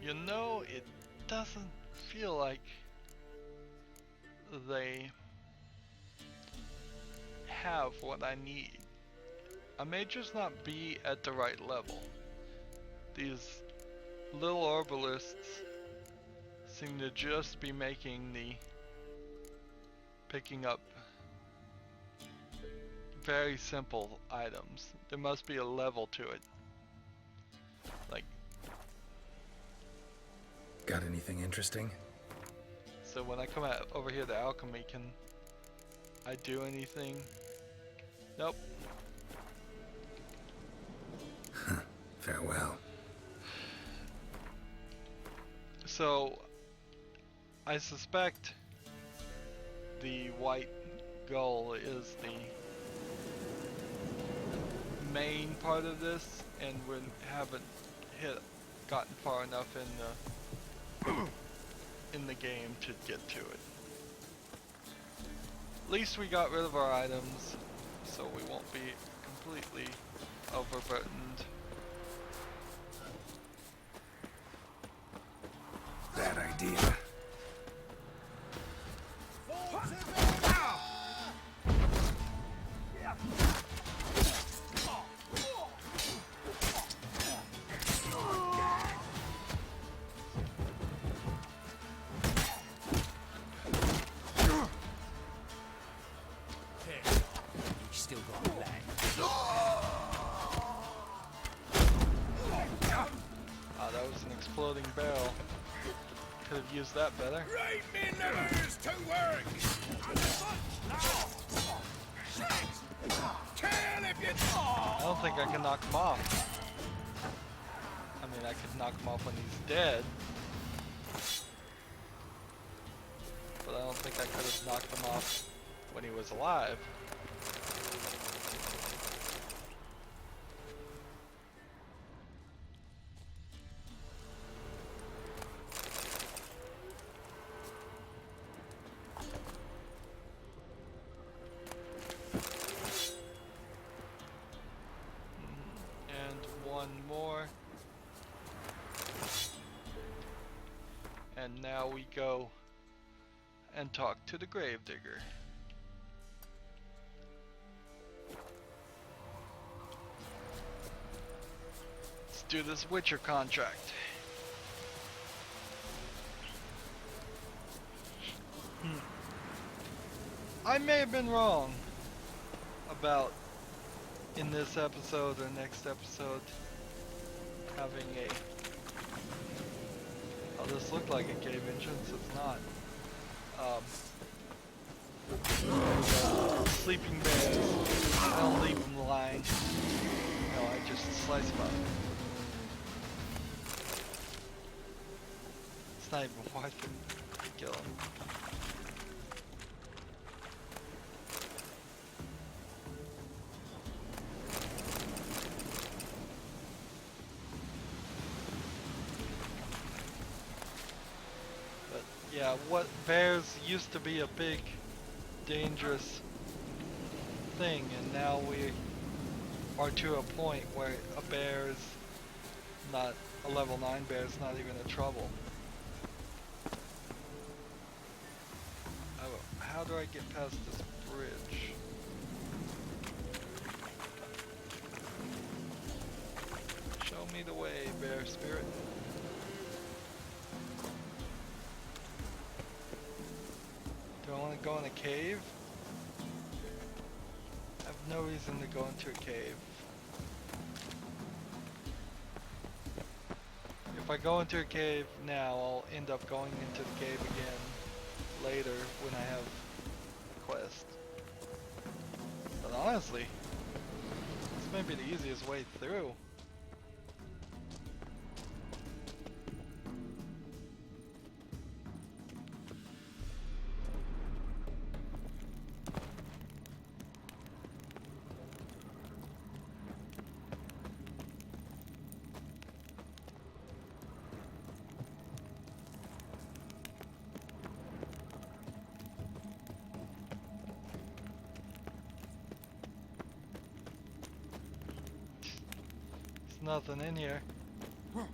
You know, it doesn't feel like they have what I need. I may just not be at the right level. These little herbalists seem to just be making the picking up very simple items. There must be a level to it. Like, got anything interesting? so when I come out over here to alchemy, can I do anything? Nope. Farewell. So I suspect the white gull is the main part of this, and we haven't gotten far enough in the game to get to it. At least we got rid of our items, so we won't be completely overburdened. Bad idea. Could have used that better. Right me livers to work! Kill if you... I don't think I can knock him off. I mean, I could knock him off when he's dead. But I don't think I could have knocked him off when he was alive. And one more. And now we go and talk to the gravedigger. Let's do this Witcher contract. I may have been wrong about in this episode or next episode having a... Oh, this looked like a cave entrance, it's not. Sleeping bears. I don't leave them lying. No, I just slice them up. It's not even worth it to kill them. But yeah, what bears used to be a big, dangerous thing, and now we are to a point where a bear is not, a level 9 bear is not even a trouble. Oh, how do I get past this bridge? Show me the way, bear spirit. Do I want to go in a cave? I have no reason to go into a cave. If I go into a cave now, I'll end up going into the cave again later when I have a quest. But honestly, this may be the easiest way through. Nothing in here. I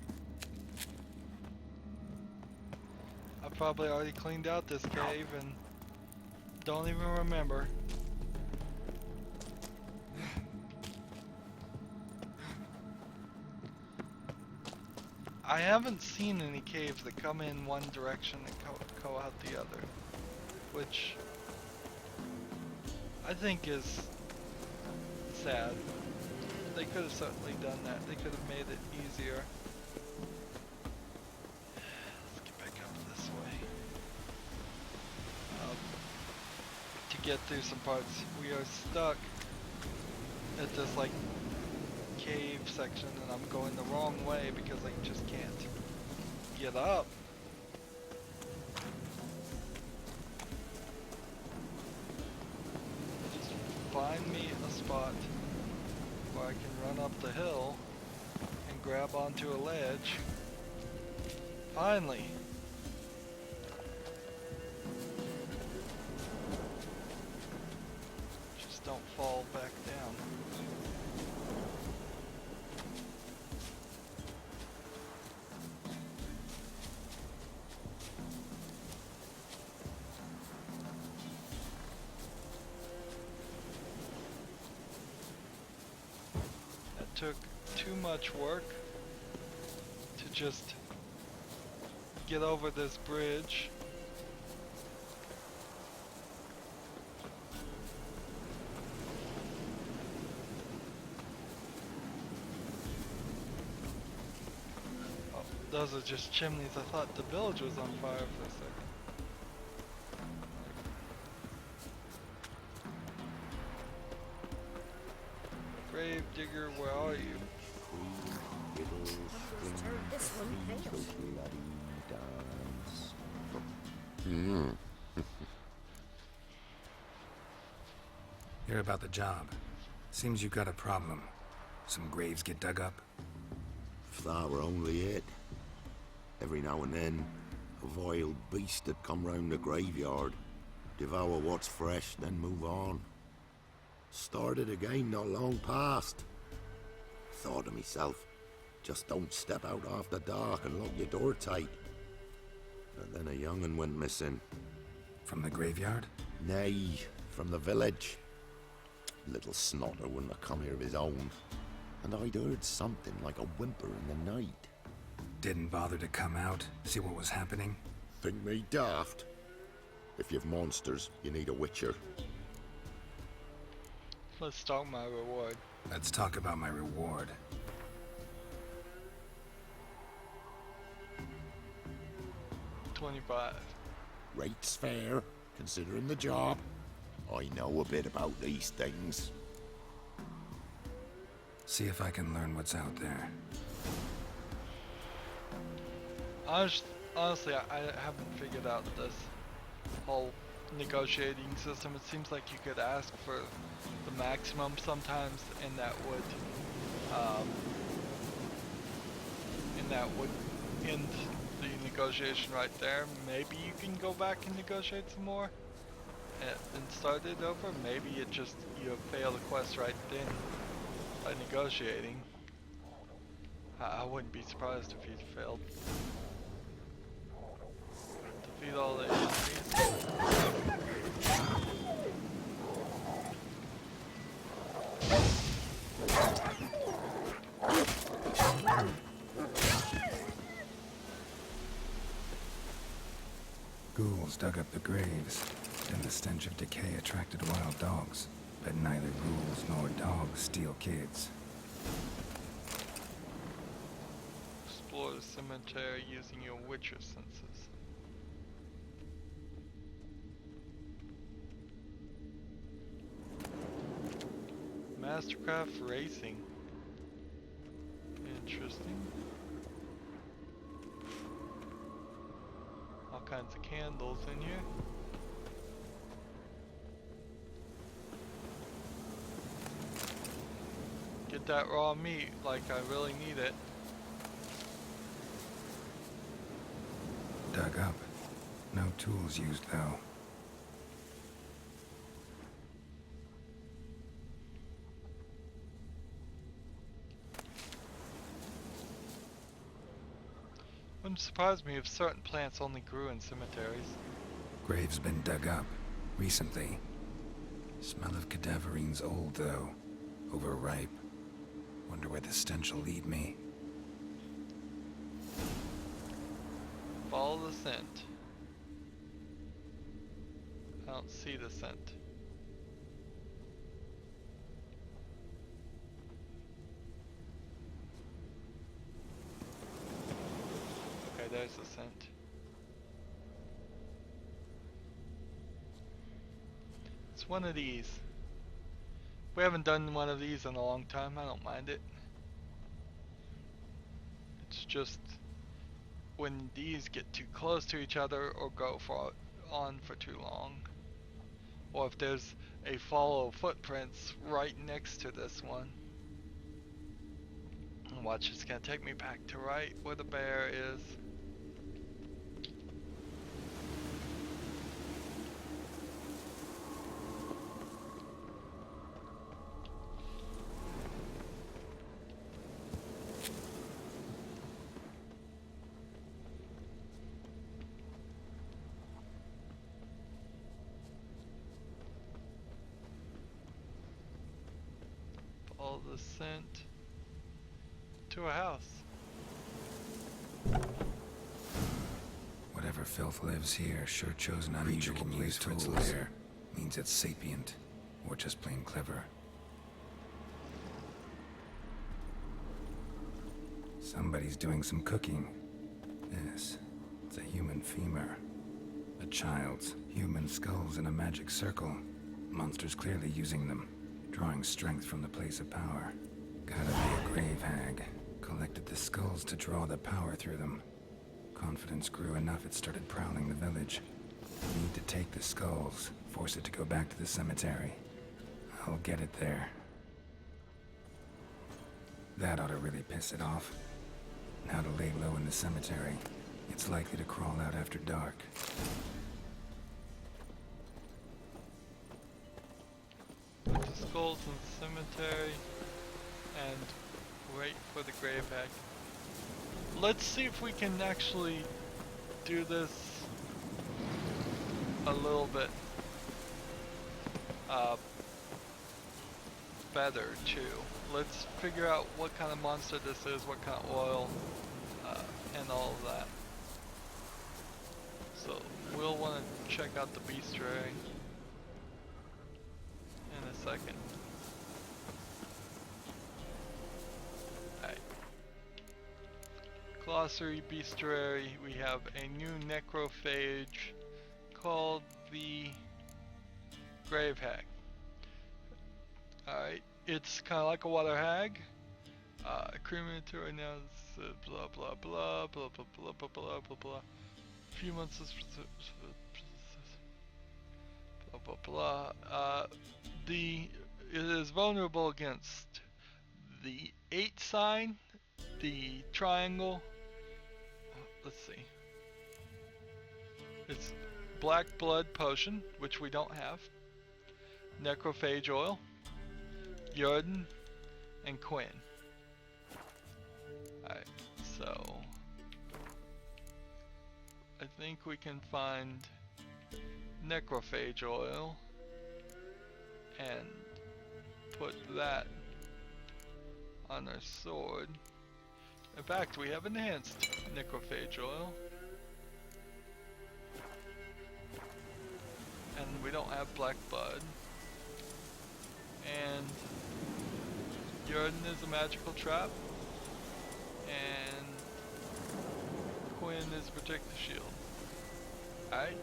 probably already cleaned out this cave and don't even remember. I haven't seen any caves that come in one direction and go out the other, which I think is sad. They could have certainly done that. They could have made it easier. Let's get back up this way. To get through some parts, we are stuck at this like cave section, and I'm going the wrong way because I just can't get up. Just find me a spot where I can run up the hill and grab onto a ledge. Finally. Just don't fall back down. Took too much work to just get over this bridge. those are just chimneys. I thought the village was on fire for a second. Grave digger, where are you? This one fails. Hear about the job. Seems you got a problem. Some graves get dug up. If that were only it. Every now and then, a vile beast would come round the graveyard, devour what's fresh, then move on. Started again not long past. Thought to myself, just don't step out after dark and lock your door tight. But then a young'un went missing. From the graveyard? Nay, from the village. Little snotter wouldn't have come here of his own. And I'd heard something like a whimper in the night. Didn't bother to come out, see what was happening? Think me daft? If you've monsters, you need a witcher. Let's start my reward. Let's talk about my reward. $25. Rate's fair, considering the job. I know a bit about these things. See if I can learn what's out there. Honestly, I haven't figured out this whole negotiating system. It seems like you could ask for the maximum sometimes, and that would end the negotiation right there. Maybe you can go back and negotiate some more and start it over. Maybe it just you fail the quest right then by negotiating. I wouldn't be surprised if you failed. Defeat all the enemies. Ghouls dug up the graves, and the stench of decay attracted wild dogs. But neither ghouls nor dogs steal kids. Explore the cemetery using your Witcher senses. Mastercraft Racing. Interesting. All kinds of candles in here. Get that raw meat like I really need it. Dug up. No tools used, though. Wouldn't surprise me if certain plants only grew in cemeteries. Grave's been dug up. Recently. Smell of cadaverine's old, though. Overripe. Wonder where the stench will lead me. Follow the scent. I don't see the scent. Okay, there's the scent. It's one of these. We haven't done one of these in a long time. I don't mind it. It's just when these get too close to each other or go on for too long, or if there's a follow footprints right next to this one. And watch, it's gonna take me back to right where the bear is. All the scent to a house. Whatever filth lives here sure chose an unusual place for its lair. Means it's sapient, or just plain clever. Somebody's doing some cooking. this? It's a human femur. A child's. Human skulls in a magic circle. Monsters clearly using them, drawing strength from the place of power. Gotta be a grave hag. Collected the skulls to draw the power through them. Confidence grew enough it started prowling the village. Need to take the skulls, force it to go back to the cemetery. I'll get it there. That ought to really piss it off. Now to lay low in the cemetery. It's likely to crawl out after dark. Put the skulls in the cemetery and wait for the grave hag. Let's see if we can actually do this a little bit better too. Let's figure out what kind of monster this is, what kind of oil, and all of that. So we'll want to check out the bestiary in a second. Alright. Glossary bestiary, we have a new necrophage called the Grave Hag. Alright, it's kind of like a water hag. Crematory now, blah blah blah, blah blah blah blah blah blah blah. Few months blah blah blah. It is vulnerable against the 8 sign, the triangle. Let's see. It's black blood potion, which we don't have. Necrophage oil, Jordan, and Quinn. Alright, so I think we can find necrophage oil and put that on our sword. In fact, we have enhanced necrophage oil. And we don't have black blood. And Jordan is a magical trap. And Quinn is protect the shield. Alright.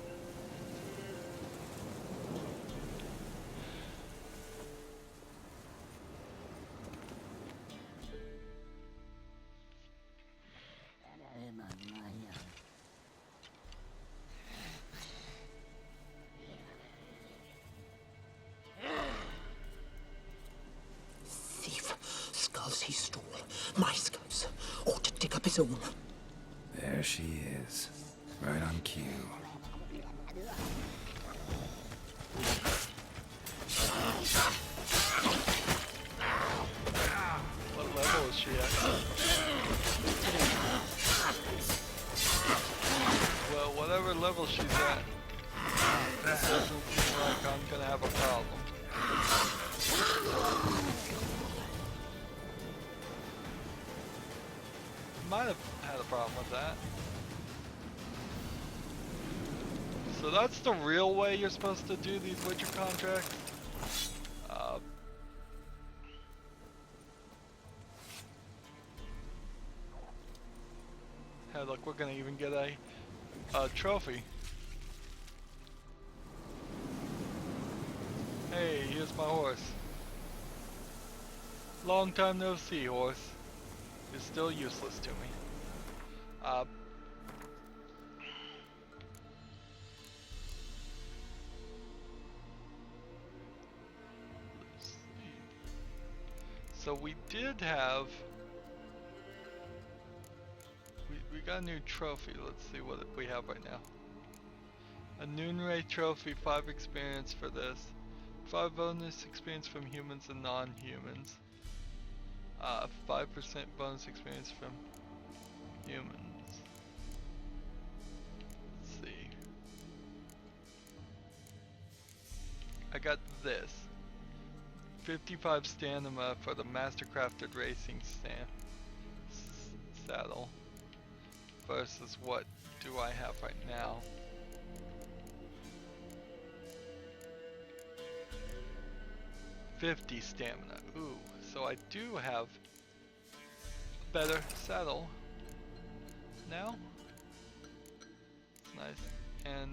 Thief. Skulls he stole. My skulls. Ought to dig up his own. There she is. Right on cue. What level is she at? Well, whatever level she's at, it doesn't seem like I'm gonna have a problem. Might have had a problem with that. So that's the real way you're supposed to do these Witcher contracts. Hey, look, we're gonna even get a trophy. Hey, here's my horse. Long time no see, horse. You're still useless to me. So we did have, we got a new trophy. Let's see what we have right now. A Noonray trophy, 5 experience for this. 5 bonus experience from humans and non-humans. 5% bonus experience from humans. Let's see. I got this. 55 stamina for the mastercrafted racing saddle. Versus what do I have right now? $50 stamina. Ooh, so I do have a better saddle now. Nice. And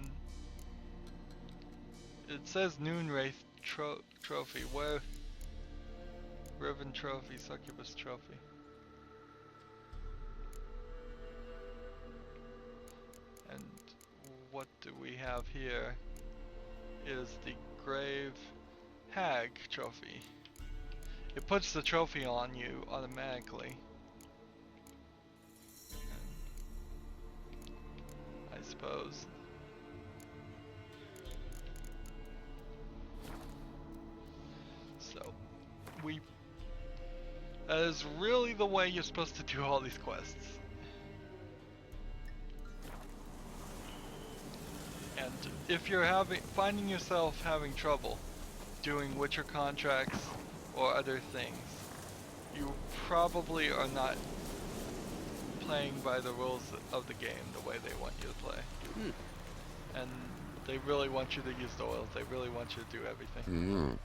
it says Noon Wraith Trophy. Where? Riven Trophy, Succubus Trophy. And what do we have here? Is the Grave Hag Trophy. It puts the trophy on you automatically. And I suppose. So, that is really the way you're supposed to do all these quests. And if you're finding yourself having trouble doing Witcher contracts or other things, you probably are not playing by the rules of the game the way they want you to play. And they really want you to use the oils, they really want you to do everything.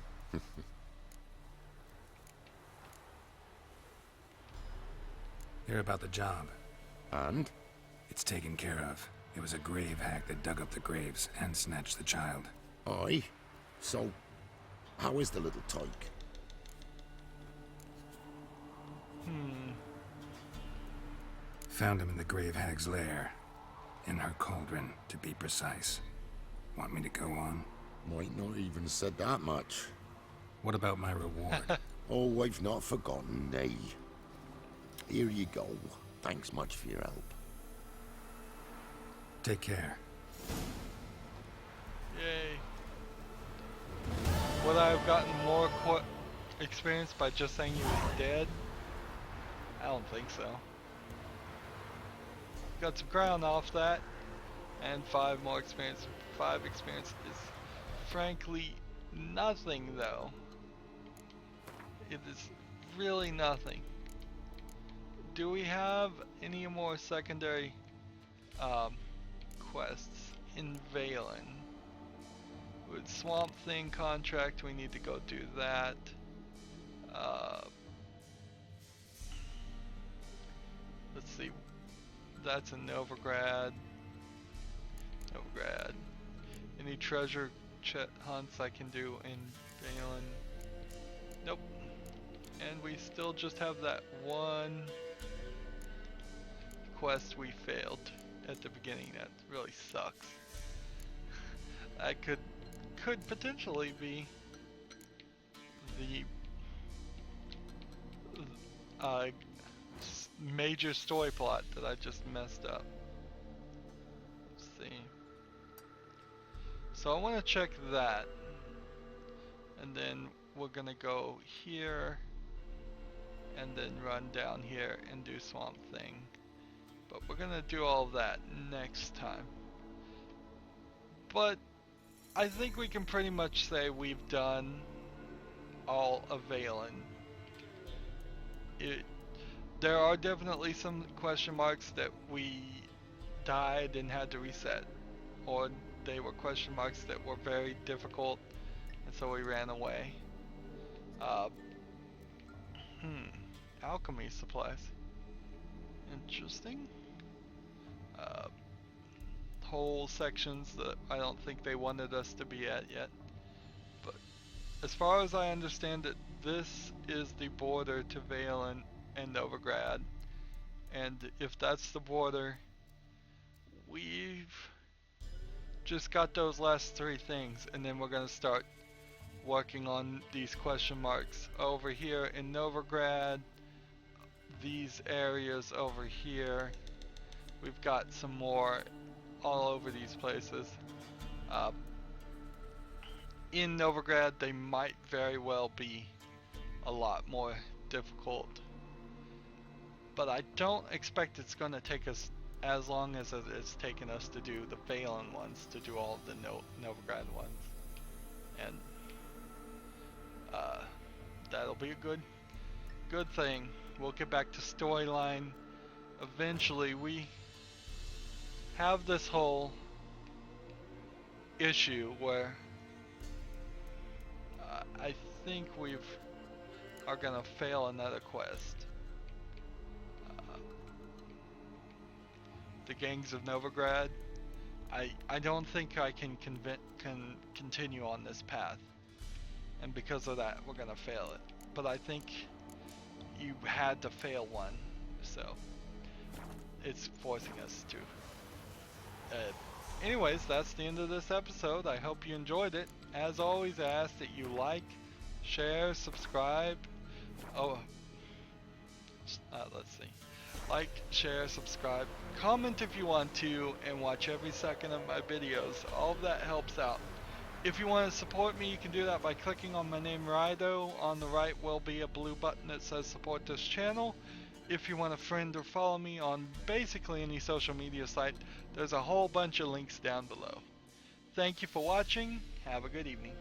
Hear about the job. And? It's taken care of. It was a grave hack that dug up the graves and snatched the child. Aye. So, how is the little tyke? Found him in the grave hag's lair. In her cauldron, to be precise. Want me to go on? Might not even said that much. What about my reward? Oh, I've not forgotten, nay. Here you go. Thanks much for your help. Take care. Yay. Would I have gotten more experience by just saying he was dead? I don't think so. Got some ground off that, and 5 more experience. 5 experience is frankly nothing though. It is really nothing. Do we have any more secondary quests in Valen? With Swamp Thing contract, we need to go do that. Let's see. That's in Novigrad. Any treasure hunts I can do in Valen? Nope. And we still just have that one quest we failed at the beginning. That really sucks. That could potentially be the major story plot that I just messed up. Let's see. So I want to check that, and then we're gonna go here and then run down here and do Swamp Thing. But we're gonna do all of that next time. But I think we can pretty much say we've done all of Valen. There are definitely some question marks that we died and had to reset, or they were question marks that were very difficult and so we ran away. Alchemy supplies. Interesting. Whole sections that I don't think they wanted us to be at yet. But as far as I understand it, this is the border to Valen and Novigrad. And if that's the border, we've just got those last 3 things, and then we're gonna start working on these question marks over here in Novigrad, these areas over here. We've got some more all over these places. In Novigrad, they might very well be a lot more difficult, but I don't expect it's going to take us as long as it's taken us to do the Valen ones, to do all the Novigrad ones, and that'll be a good thing. We'll get back to storyline eventually. We have this whole issue where I think we are gonna fail another quest. The Gangs of Novigrad. I don't think I can continue on this path, and because of that, we're gonna fail it. But I think you had to fail one, so it's forcing us to. Anyways, that's the end of this episode. I hope you enjoyed it. As always, I ask that you like, share, subscribe. Oh, let's see. Like, share, subscribe, comment if you want to, and watch every second of my videos. All of that helps out. If you want to support me, you can do that by clicking on my name, Rydo. On the right will be a blue button that says support this channel. If you want to friend or follow me on basically any social media site, there's a whole bunch of links down below. Thank you for watching. Have a good evening.